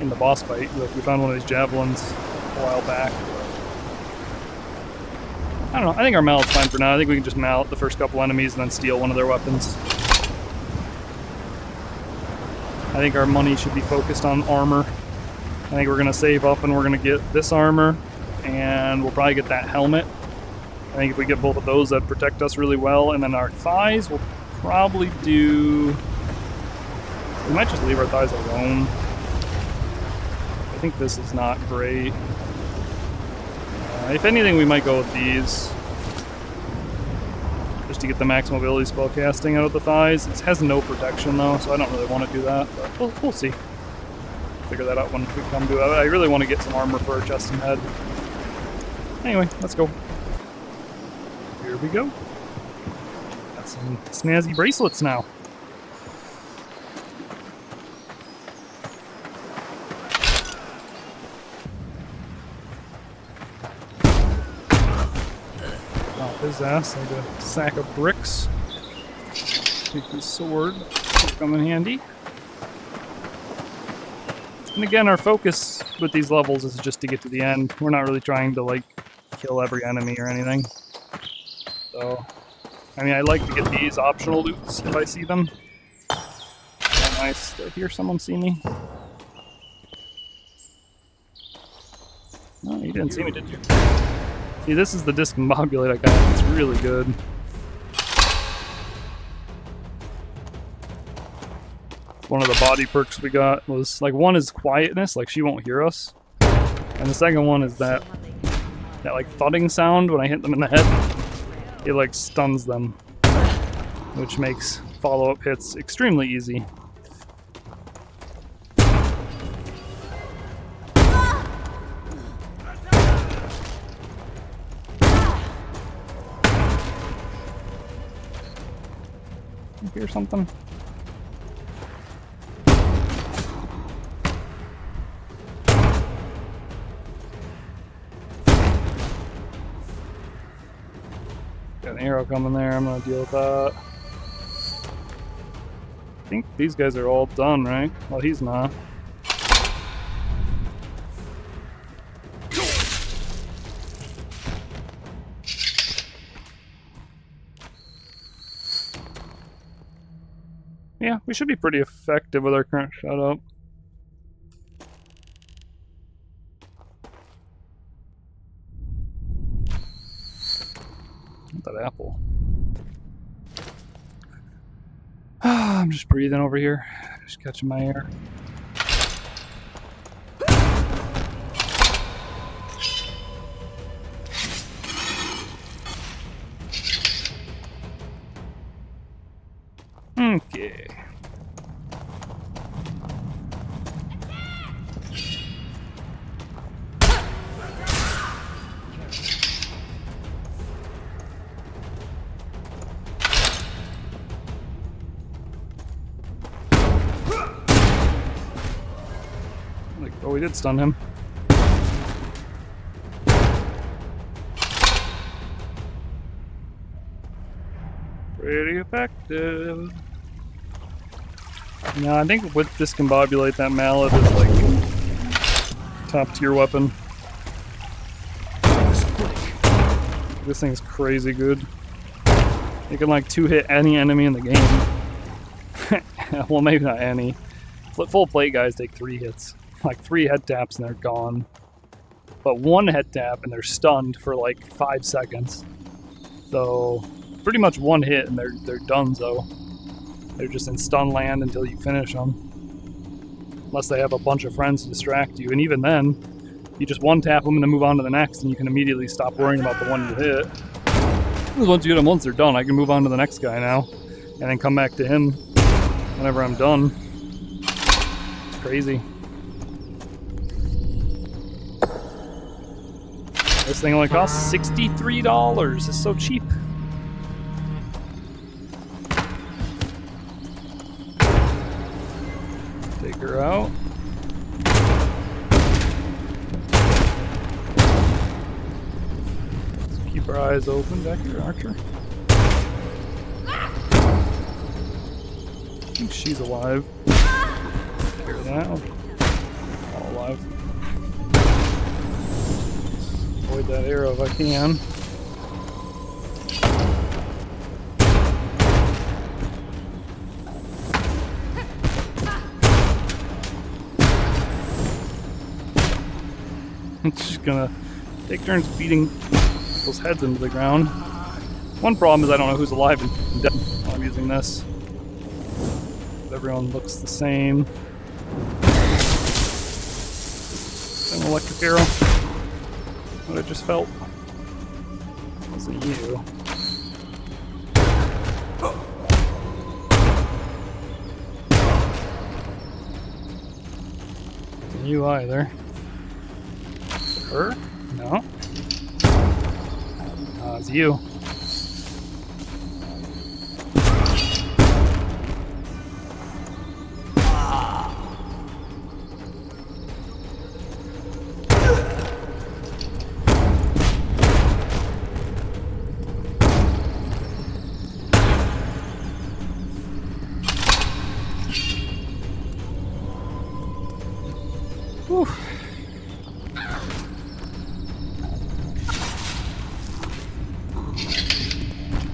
in the boss fight. Like we found one of these javelins a while back. I don't know. I think our mallet's fine for now. I think we can just mallet the first couple enemies and then steal one of their weapons. I think our money should be focused on armor. I think we're going to save up and we're going to get this armor, and we'll probably get that helmet. I think if we get both of those, that protect us really well. And then our thighs, we'll probably do... We might just leave our thighs alone. I think this is not great. If anything, we might go with these. Just to get the max mobility spell casting out of the thighs. It has no protection though, so I don't really want to do that. But we'll see. Figure that out when we come to it. I really want to get some armor for our chest and head. Anyway, let's go. Here we go. Got some snazzy bracelets now. His ass like a sack of bricks. Take his sword, come in handy. And again, our focus with these levels is just to get to the end. We're not really trying to like kill every enemy or anything. So, I mean, I like to get these optional loots if I see them. Oh, nice. Did I hear someone see me? No, you didn't see me, did you? See, this is the discombobulate I got. It's really good. One of the body perks we got was, like, one is quietness, like she won't hear us. And the second one is that like thudding sound when I hit them in the head. It like stuns them, which makes follow-up hits extremely easy. Hear something? Got an arrow coming there, I'm gonna deal with that. I think these guys are all done, right? Well, he's not. Yeah, we should be pretty effective with our current setup. That apple. I'm just breathing over here, just catching my air. Okay. Oh, we did stun him. Pretty effective. No, I think with Discombobulate, that mallet is like top tier weapon. This thing's crazy good. You can like 2-hit any enemy in the game. Well, maybe not any. Full plate guys take 3 hits. Like 3 head taps and they're gone. But 1 head tap and they're stunned for like 5 seconds. So pretty much 1 hit and they're done, so they're just in stun land until you finish them. Unless they have a bunch of friends to distract you, and even then, you just 1-tap them and then move on to the next, and you can immediately stop worrying about the one you hit. Because once you hit them once, they're done. I can move on to the next guy now, and then come back to him whenever I'm done. It's crazy. This thing only costs $63. It's so cheap. Take her out. Keep our eyes open back here, Archer. I think she's alive. Hear that? All alive. Avoid that arrow if I can. It's just gonna take turns beating people's heads into the ground. One problem is I don't know who's alive and dead while I'm using this. Everyone looks the same. An electric arrow. What I just felt. Wasn't you. Wasn't you either. Her? No. It's you. Whew.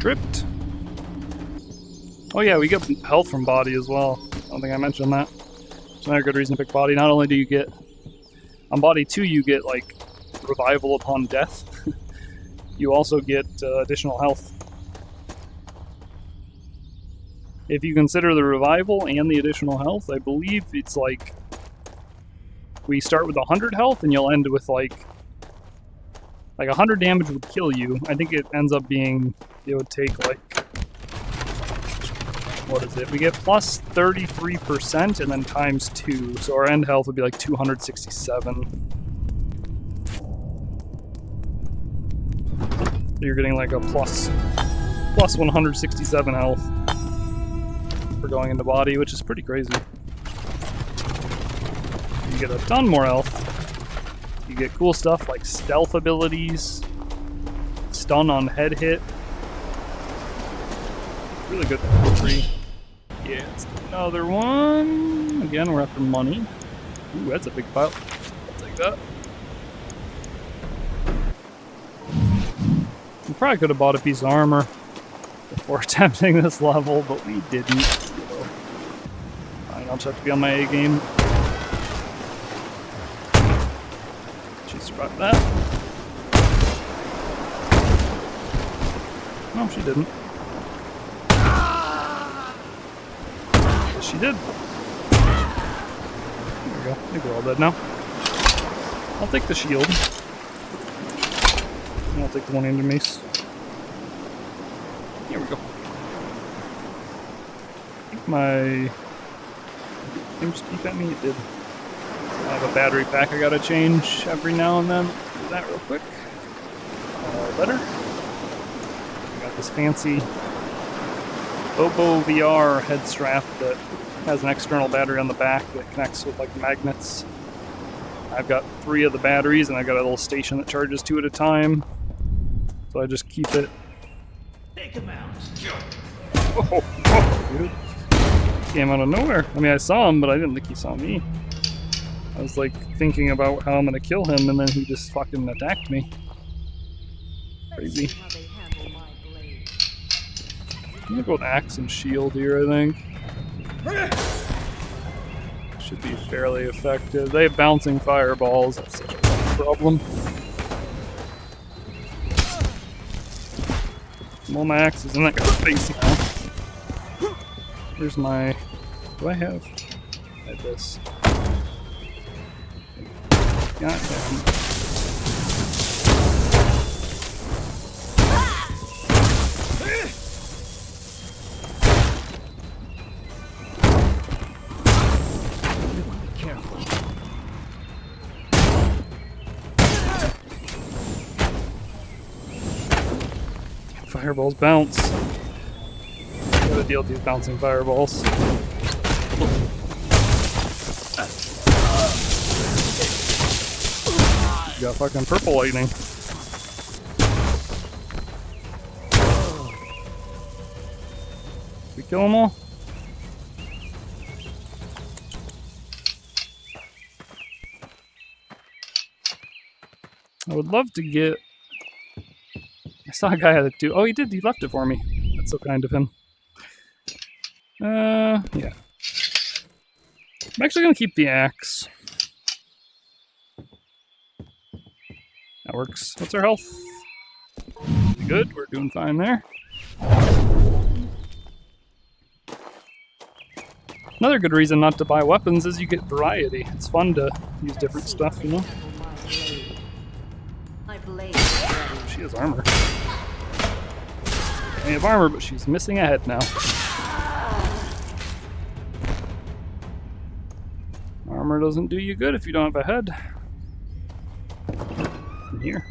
Tripped. Oh yeah, we get health from body as well. I don't think I mentioned that. It's another good reason to pick body. Not only do you get on body 2, you get like revival upon death. You also get additional health. If you consider the revival and the additional health, I believe it's like we start with 100 health and you'll end with like 100 damage would kill you. I think it ends up being, it would take like, what is it? We get plus 33% and then times 2. So our end health would be like 267. So you're getting like a plus 167 health for going into body, which is pretty crazy. You get a ton more health. You get cool stuff like stealth abilities, stun on head hit. Really good for free. Yeah, it's another one. Again, we're after money. Ooh, that's a big pile. I'll take that. We probably could have bought a piece of armor before attempting this level, but we didn't. So, fine, I'll just have to be on my A game. She survived that. No, she didn't. Yes, she did. There we go. I think we're all dead now. I'll take the shield. And I'll take the one-handed mace. Here we go. I think my thing just beeped at me. It did. I have a battery pack I gotta change every now and then. Do that real quick. Better. I got this fancy Bobo VR head strap that has an external battery on the back that connects with like magnets. I've got 3 of the batteries and I've got a little station that charges 2 at a time. So I just keep it. Take him out. Oh, dude. Came out of nowhere. I mean, I saw him, but I didn't think he saw me. I was like thinking about how I'm gonna kill him, and then he just fucking attacked me. Crazy. I'm gonna go with axe and shield here, I think. Should be fairly effective. They have bouncing fireballs. That's such a problem. Well, my axe is in that guy's face now. Here's my... Do I have this? Goddamn. Fireballs bounce. Gotta deal with these bouncing fireballs. You got fucking purple lightning. We kill them all? I would love to get... I saw a guy had it too. Oh, he did. He left it for me. That's so kind of him. Yeah. I'm actually going to keep the axe. That works. What's our health? Good. We're doing fine there. Another good reason not to buy weapons is you get variety. It's fun to use different stuff, you know? My blade is ready. She has armor. They have armor, but she's missing a head now. Armor doesn't do you good if you don't have a head. In here.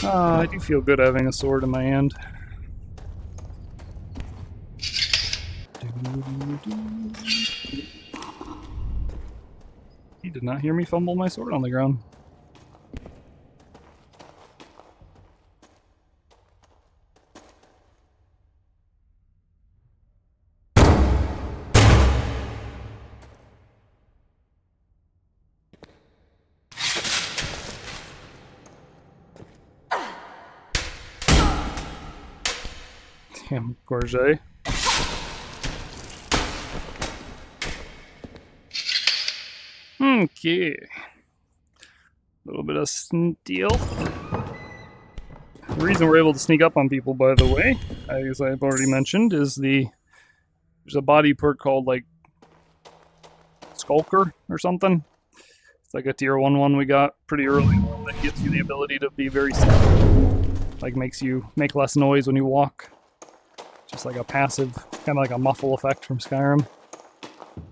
I do feel good having a sword in my hand. He did not hear me fumble my sword on the ground. Damn, Gorget. Okay. A little bit of stealth. The reason we're able to sneak up on people, by the way, as I've already mentioned, is there's a body perk called, like, Skulker or something. It's like a tier 1 we got pretty early that gives you the ability to be very stealthy. Like, makes you make less noise when you walk. Just like a passive, kind of like a muffle effect from Skyrim.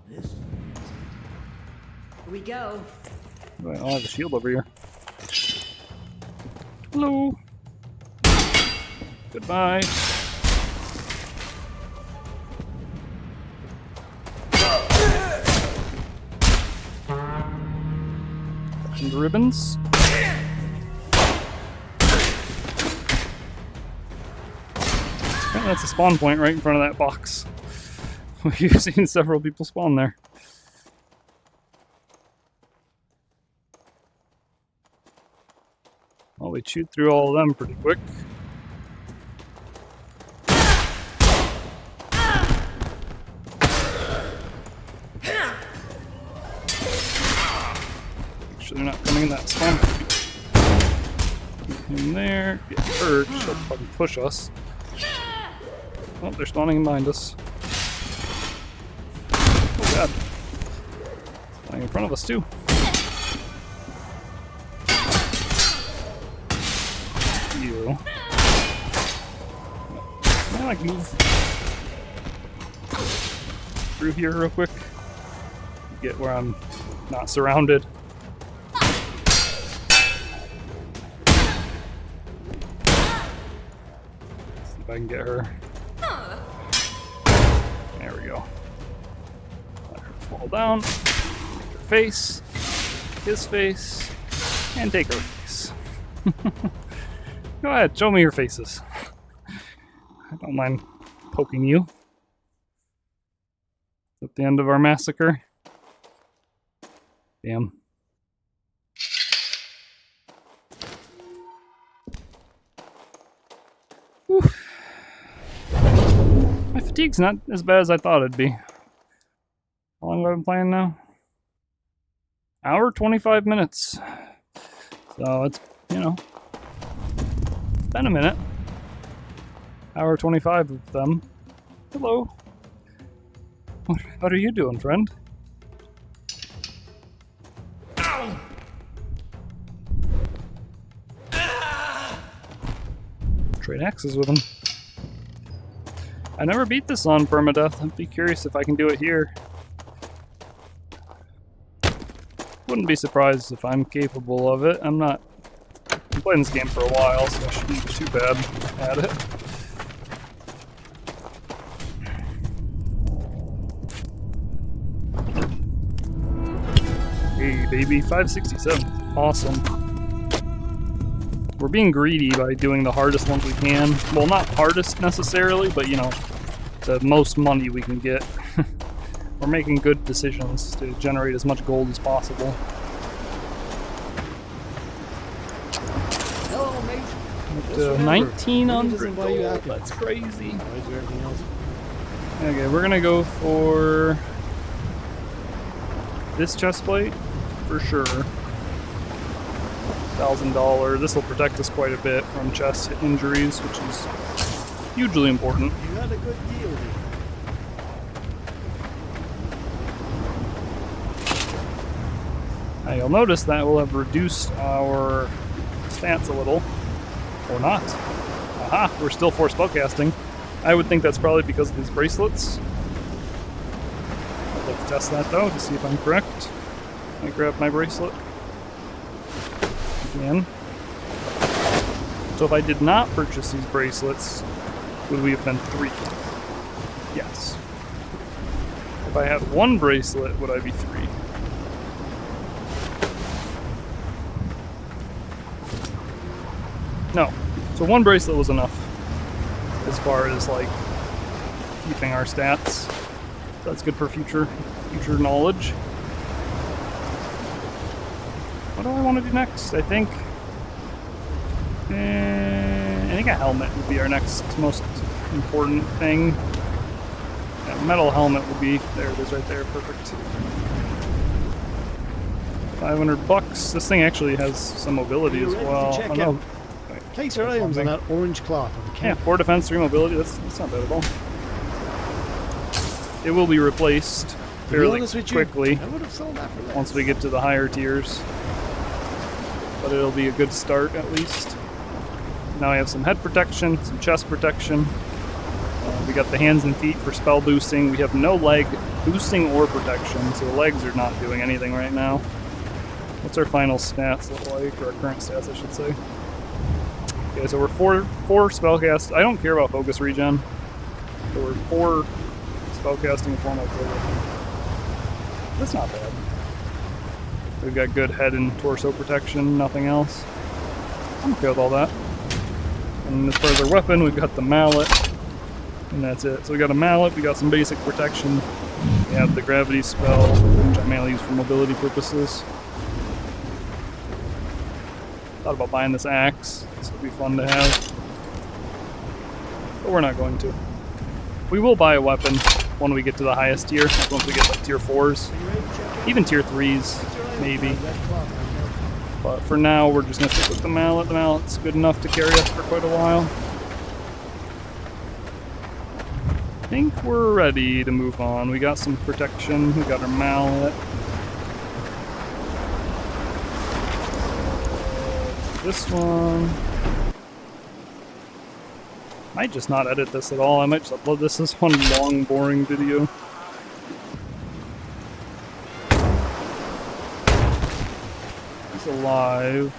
Here we go. Wait, I'll have a shield over here. Hello. Goodbye. And ribbons. Yeah, that's a spawn point right in front of that box. We've seen several people spawn there. Well, we chewed through all of them pretty quick. Make sure they're not coming in that spawn. Get him there. Get hurt. She'll probably push us. Oh, they're spawning behind us. Oh god. Spawning in front of us too. You. Can I like move through here real quick? Get where I'm not surrounded. See if I can get her. There we go. Let her fall down. Take her face. His face. And take her face. Go ahead, show me your faces. I don't mind poking you. At the end of our massacre. Damn. Whew. My fatigue's not as bad as I thought it'd be. How long have I been playing now? Hour 25 minutes. So it's, you know, been a minute. Hour 25 of them. Hello. What are you doing, friend? Ow! Trade axes with him. I never beat this on PermaDeath. I'd be curious if I can do it here. Wouldn't be surprised if I'm capable of it. I'm playing this game for a while, so I shouldn't be too bad at it. Hey baby, 567. Awesome. We're being greedy by doing the hardest ones we can. Well, not hardest necessarily, but you know, the most money we can get. We're making good decisions to generate as much gold as possible. Hello, mate. Up Just to remember, 1900 doesn't buy you gold. happiness. That's crazy. Why is there everything else? Okay, we're gonna go for this chest plate for sure. $1,000. This will protect us quite a bit from chest injuries, which is hugely important. You had a good deal here. Now you'll notice that we'll have reduced our stats a little, or not. Aha, we're still 4 spellcasting. I would think that's probably because of these bracelets. I'd like to test that though to see if I'm correct. I grab my bracelet again. So if I did not purchase these bracelets, would we have been 3? Yes. If I had 1 bracelet, would I be 3? No. So 1 bracelet was enough as far as like keeping our stats. So that's good for future knowledge. What do I want to do next? I think a helmet would be our next most important thing. Yeah, metal helmet would be, there it is right there, perfect. $500. This thing actually has some mobility Are you as ready to well. check Oh, no. out? Place your items on that orange cloth. Yeah, 4 defense, 3 mobility. That's not bad at all. It will be replaced To be fairly honest with you, quickly I would have sold that for less. once we get to the higher tiers. But it'll be a good start at least. Now we have some head protection, some chest protection. We got the hands and feet for spell boosting. We have no leg boosting or protection, so the legs are not doing anything right now. What's our final stats look like, or our current stats, I should say? Okay, so we're 4 spellcast. I don't care about focus regen. So we're 4 spellcasting, 4 mobility. That's not bad. We've got good head and torso protection, nothing else. I'm okay with all that. And as far as our weapon, we've got the mallet, and that's it. So we got a mallet, we got some basic protection. We have the gravity spell, which I mainly use for mobility purposes. Thought about buying this axe. This would be fun to have. But we're not going to. We will buy a weapon when we get to the highest tier, once we get like tier 4s. Even tier 3s, maybe. But for now, we're just going to stick with the mallet. The mallet's good enough to carry us for quite a while. I think we're ready to move on. We got some protection. We got our mallet. This one. Might just not edit this at all. I might just upload this as one long, boring video. He's alive.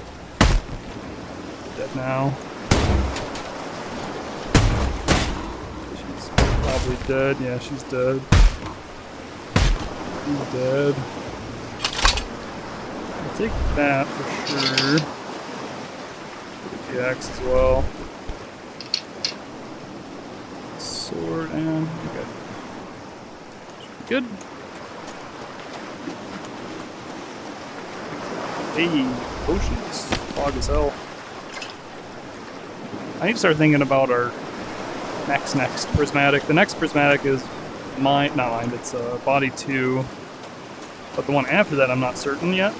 Dead now. She's probably dead. Yeah, she's dead. He's dead. I'll take that for sure. Take the axe as well. Sword and okay. Good. Hey, potions. Fog as hell. I need to start thinking about our next prismatic. The next prismatic is not mine, it's body 2. But the one after that I'm not certain yet.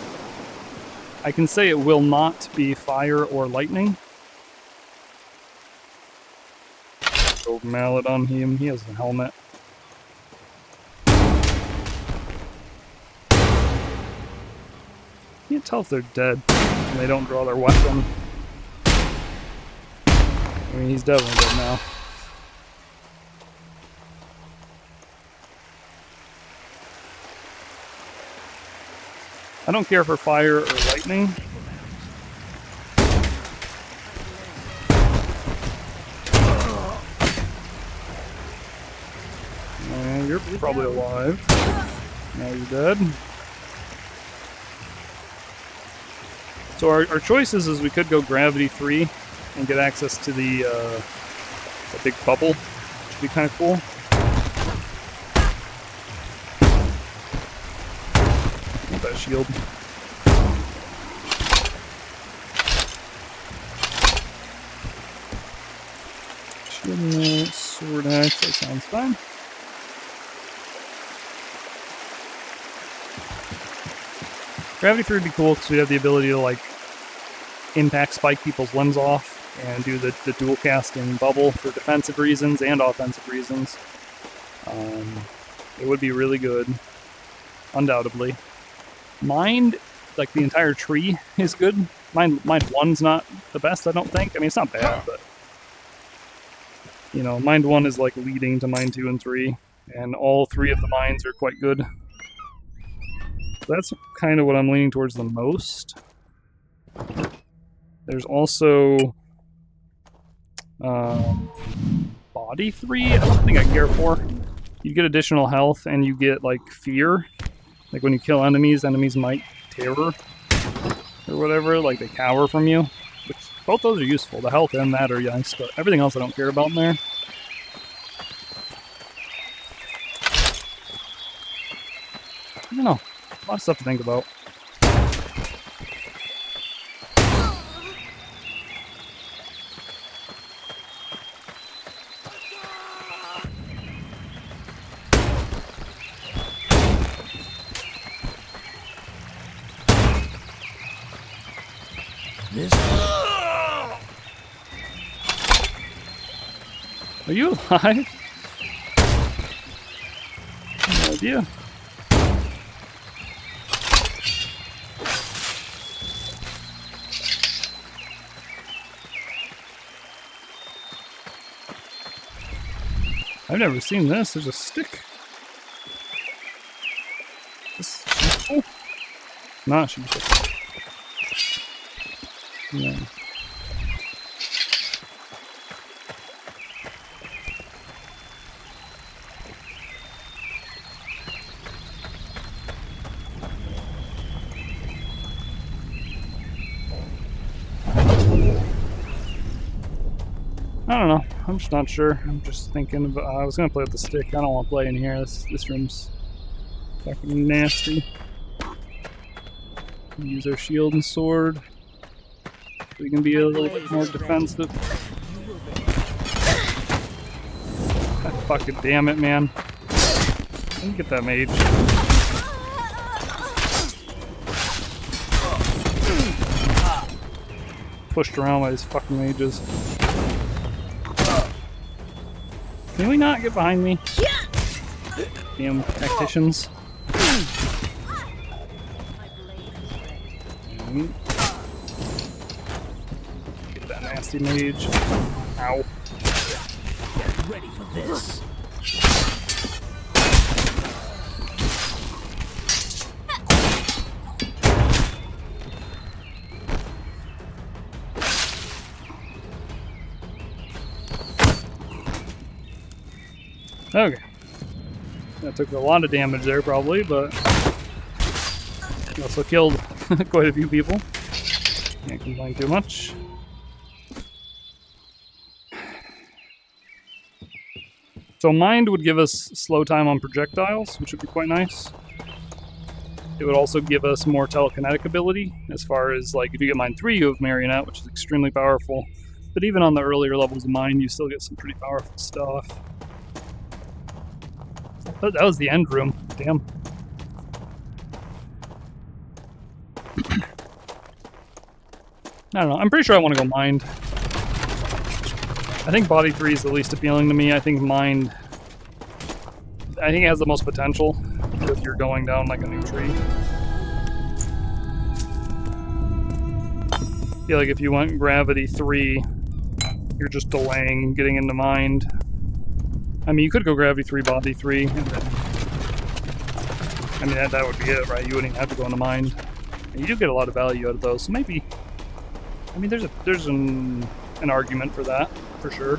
I can say it will not be fire or lightning. Go mallet on him. He has a helmet. Can't tell if they're dead when they don't draw their weapon. I mean, he's definitely dead now. I don't care for fire or lightning. You're probably alive. Now you're dead. So our choices is we could go Gravity 3 and get access to the big bubble, which would be kind of cool. Get that shield. Shield in there, sword axe, that sounds fine. Gravity 3 would be cool because we have the ability to like impact spike people's limbs off and do the dual casting bubble for defensive reasons and offensive reasons. It would be really good, undoubtedly. Mind, like the entire tree, is good. Mind 1's not the best, I don't think. I mean, it's not bad, but you know, Mind 1 is like leading to Mind 2 and 3, and all 3 of the minds are quite good. That's kind of what I'm leaning towards the most. There's also body 3. I don't think I care for. You get additional health and you get like fear. Like when you kill enemies, enemies might terror or whatever. Like they cower from you. Which both those are useful. The health and that are nice, but everything else I don't care about in there. I don't know. A lot of stuff to think about. This. Are you alive? No idea. I've never seen this. There's a stick. This is cool. Nah, she's cool. Yeah. I don't know. I'm just not sure. I'm just thinking about. I was gonna play with the stick. I don't want to play in here. This room's fucking nasty. Use our shield and sword. We can be a little bit more defensive. Fucking damn it, man! Let me get that mage. Pushed around by these fucking mages. Can we not get behind me? Damn tacticians. Get that nasty mage. Ow. Get ready for this. Okay. That took a lot of damage there, probably, but also killed quite a few people. Can't complain too much. So Mind would give us slow time on projectiles, which would be quite nice. It would also give us more telekinetic ability, as far as, like, if you get Mind 3, you have Marionette, which is extremely powerful. But even on the earlier levels of Mind, you still get some pretty powerful stuff. Oh, that was the end room. Damn. I don't know. I'm pretty sure I want to go Mind. I think Body 3 is the least appealing to me. I think Mind... I think it has the most potential if you're going down like a new tree. I feel like if you went Gravity 3, you're just delaying getting into Mind. I mean, you could go Gravity 3, Body 3, and then... I mean, that would be it, right? You wouldn't even have to go into Mind. And you do get a lot of value out of those, so maybe... I mean, there's an argument for that, for sure.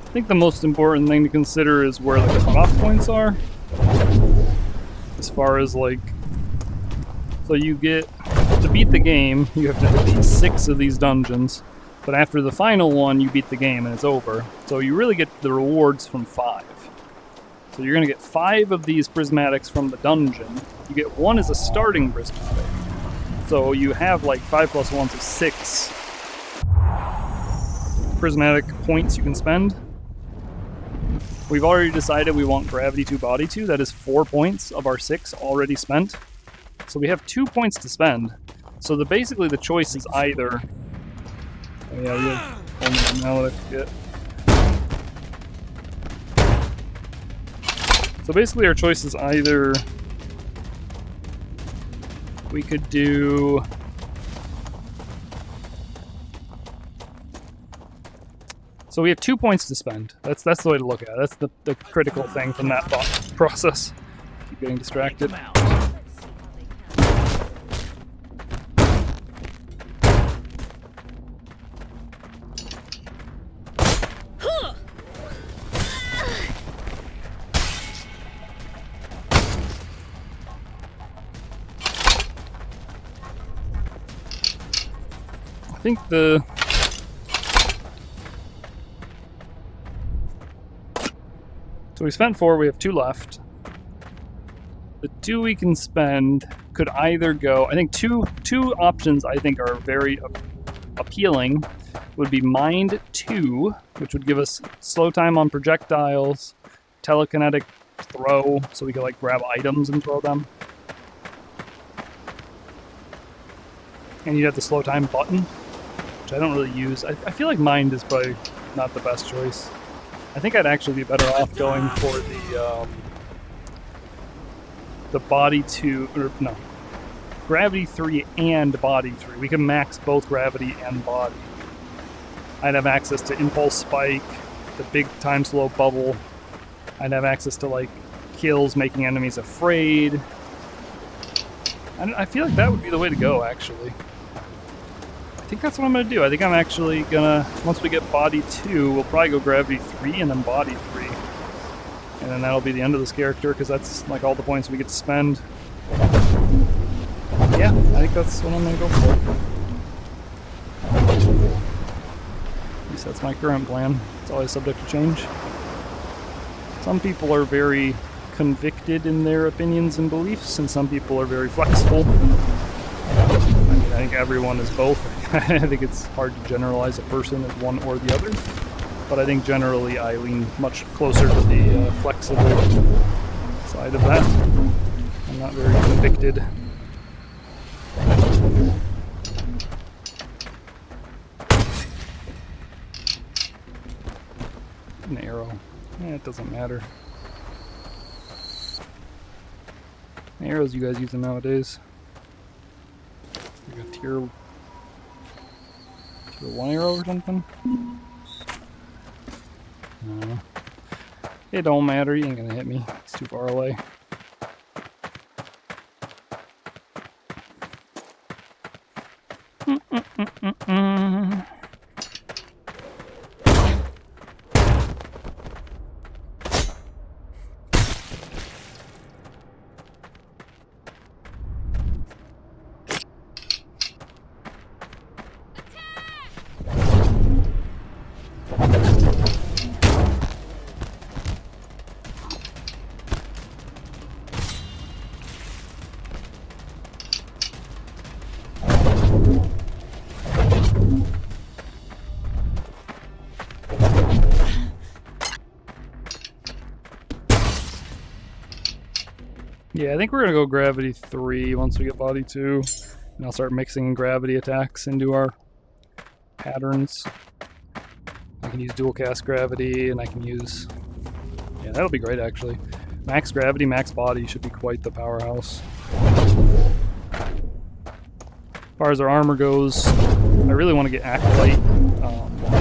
I think the most important thing to consider is where the cutoff points are. as far as like, so you get, to beat the game, you have to defeat 6 of these dungeons, but after the final one, you beat the game and it's over. So you really get the rewards from 5. So you're going to get 5 of these prismatics from the dungeon. You get 1 as a starting prismatic. So you have like 5 plus 1, so 6 prismatic points you can spend. We've already decided we want Gravity 2, Body 2. That is 4 points of our 6 already spent. So we have 2 points to spend. So basically the choice is either... Oh yeah, we have only one now that I forget. So basically our choice is either... We could do... So we have 2 points to spend. That's the way to look at it. That's the critical thing from that thought process. Keep getting distracted. I think so we spent 4, we have 2 left. The 2 we can spend could either go, I think two options I think are very appealing would be Mind 2, which would give us slow time on projectiles, telekinetic throw, so we could like grab items and throw them. And you'd have the slow time button, which I don't really use. I feel like Mind is probably not the best choice. I think I'd actually be better off going for the Body 2, or no, Gravity 3 and Body 3. We can max both Gravity and Body. I'd have access to Impulse Spike, the big time slow bubble. I'd have access to like kills, making enemies afraid. I feel like that would be the way to go, actually. I think that's what I'm going to do. I think I'm actually going to, once we get Body 2, we'll probably go Gravity 3 and then Body 3. And then that'll be the end of this character, because that's like all the points we get to spend. Yeah, I think that's what I'm going to go for. At least that's my current plan. It's always subject to change. Some people are very convicted in their opinions and beliefs, and some people are very flexible. I mean, I think everyone is both. I think it's hard to generalize a person as one or the other, but I think generally I lean much closer to the flexible side of that. I'm not very convicted. An arrow. It doesn't matter. Arrows you guys using nowadays? Like a tier 1 arrow or something? No. It don't matter, you ain't gonna hit me. It's too far away. Yeah, I think we're gonna go Gravity 3 once we get Body 2. And I'll start mixing gravity attacks into our patterns. I can use dual cast gravity, and I can use... Yeah, that'll be great, actually. Max gravity, max body should be quite the powerhouse. As far as our armor goes, I really want to get Acolyte,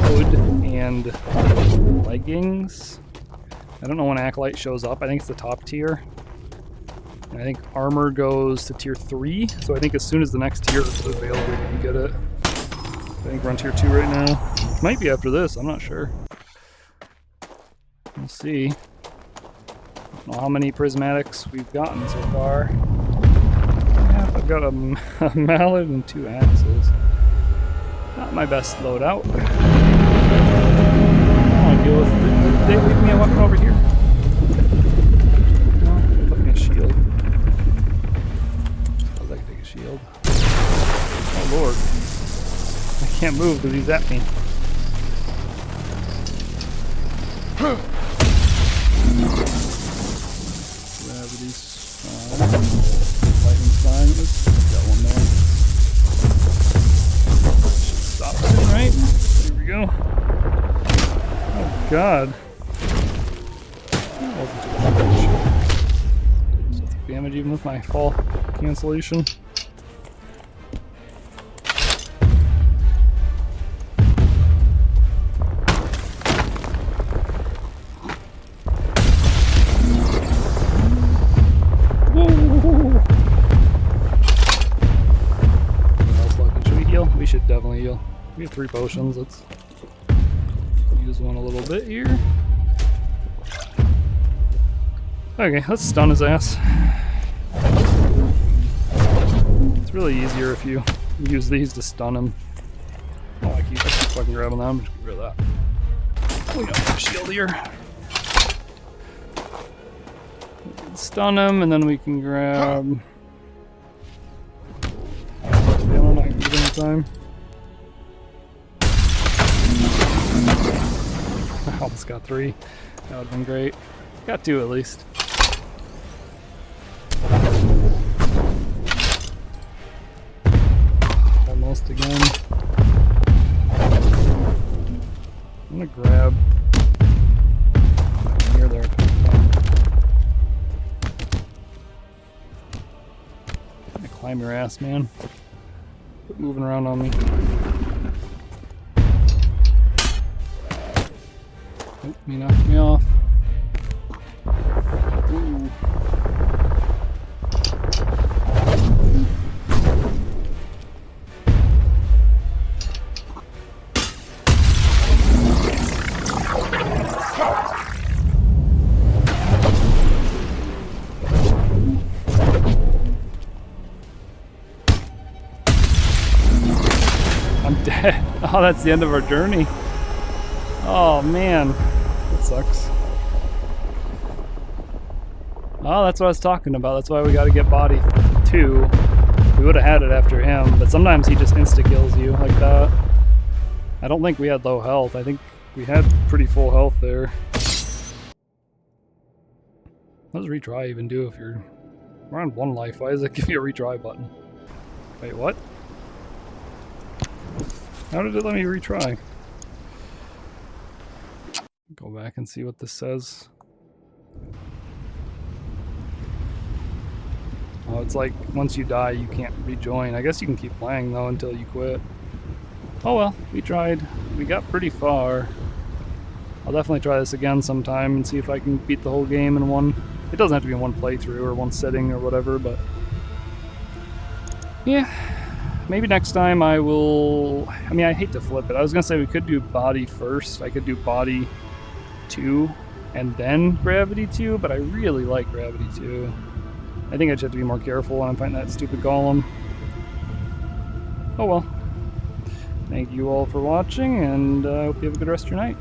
hood, and leggings. I don't know when Acolyte shows up. I think it's the top tier. And I think armor goes to tier 3, so I think as soon as the next tier is available, we can get it. I think we're on tier 2 right now. It might be after this, I'm not sure. We'll see. don't know how many prismatics we've gotten so far. Yeah, I've got a mallet and 2 axes. Not my best loadout. I don't want to deal with. Did they leave me a weapon over here? No, they left me a shield. Suppose I can take a shield. Oh lord. I can't move because he's at me. Gravity's fine. Lightning's fine. Oops, got one there. Should stop soon, right? There we go. Oh god. That wasn't too much. Still take damage even with my fall cancellation. We should definitely heal. We have 3 potions. Let's use one a little bit here. Okay, let's stun his ass. It's really easier if you use these to stun him. Oh, I keep fucking grabbing them. Just get rid of that. We got a shield here. Stun him, and then we can grab. I'm not giving him time. I almost got 3. That would have been great. Got 2 at least. Almost again. I'm gonna grab. Near there. I'm gonna climb your ass, man. Quit moving around on me. Oop, he knocked me off. Ooh. I'm dead. Oh, that's the end of our journey. Oh man, that sucks. Oh, that's what I was talking about. That's why we gotta get body 2. We would have had it after him, but sometimes he just insta-kills you like that. I don't think we had low health. I think we had pretty full health there. What does retry even do if you're around 1 life? Why does it give you a retry button? Wait, what? How did it let me retry? Go back and see what this says. Oh, it's like once you die, you can't rejoin. I guess you can keep playing though until you quit. Oh well, we tried. We got pretty far. I'll definitely try this again sometime and see if I can beat the whole game in one. It doesn't have to be in one playthrough or one sitting or whatever, but yeah. Maybe next time I will. I mean, I hate to flip it. I was gonna say we could do body first. I could do body 2 and then gravity 2, but I really like gravity 2. I think I just have to be more careful when I'm fighting that stupid golem. Oh well. Thank you all for watching, and I hope you have a good rest of your night.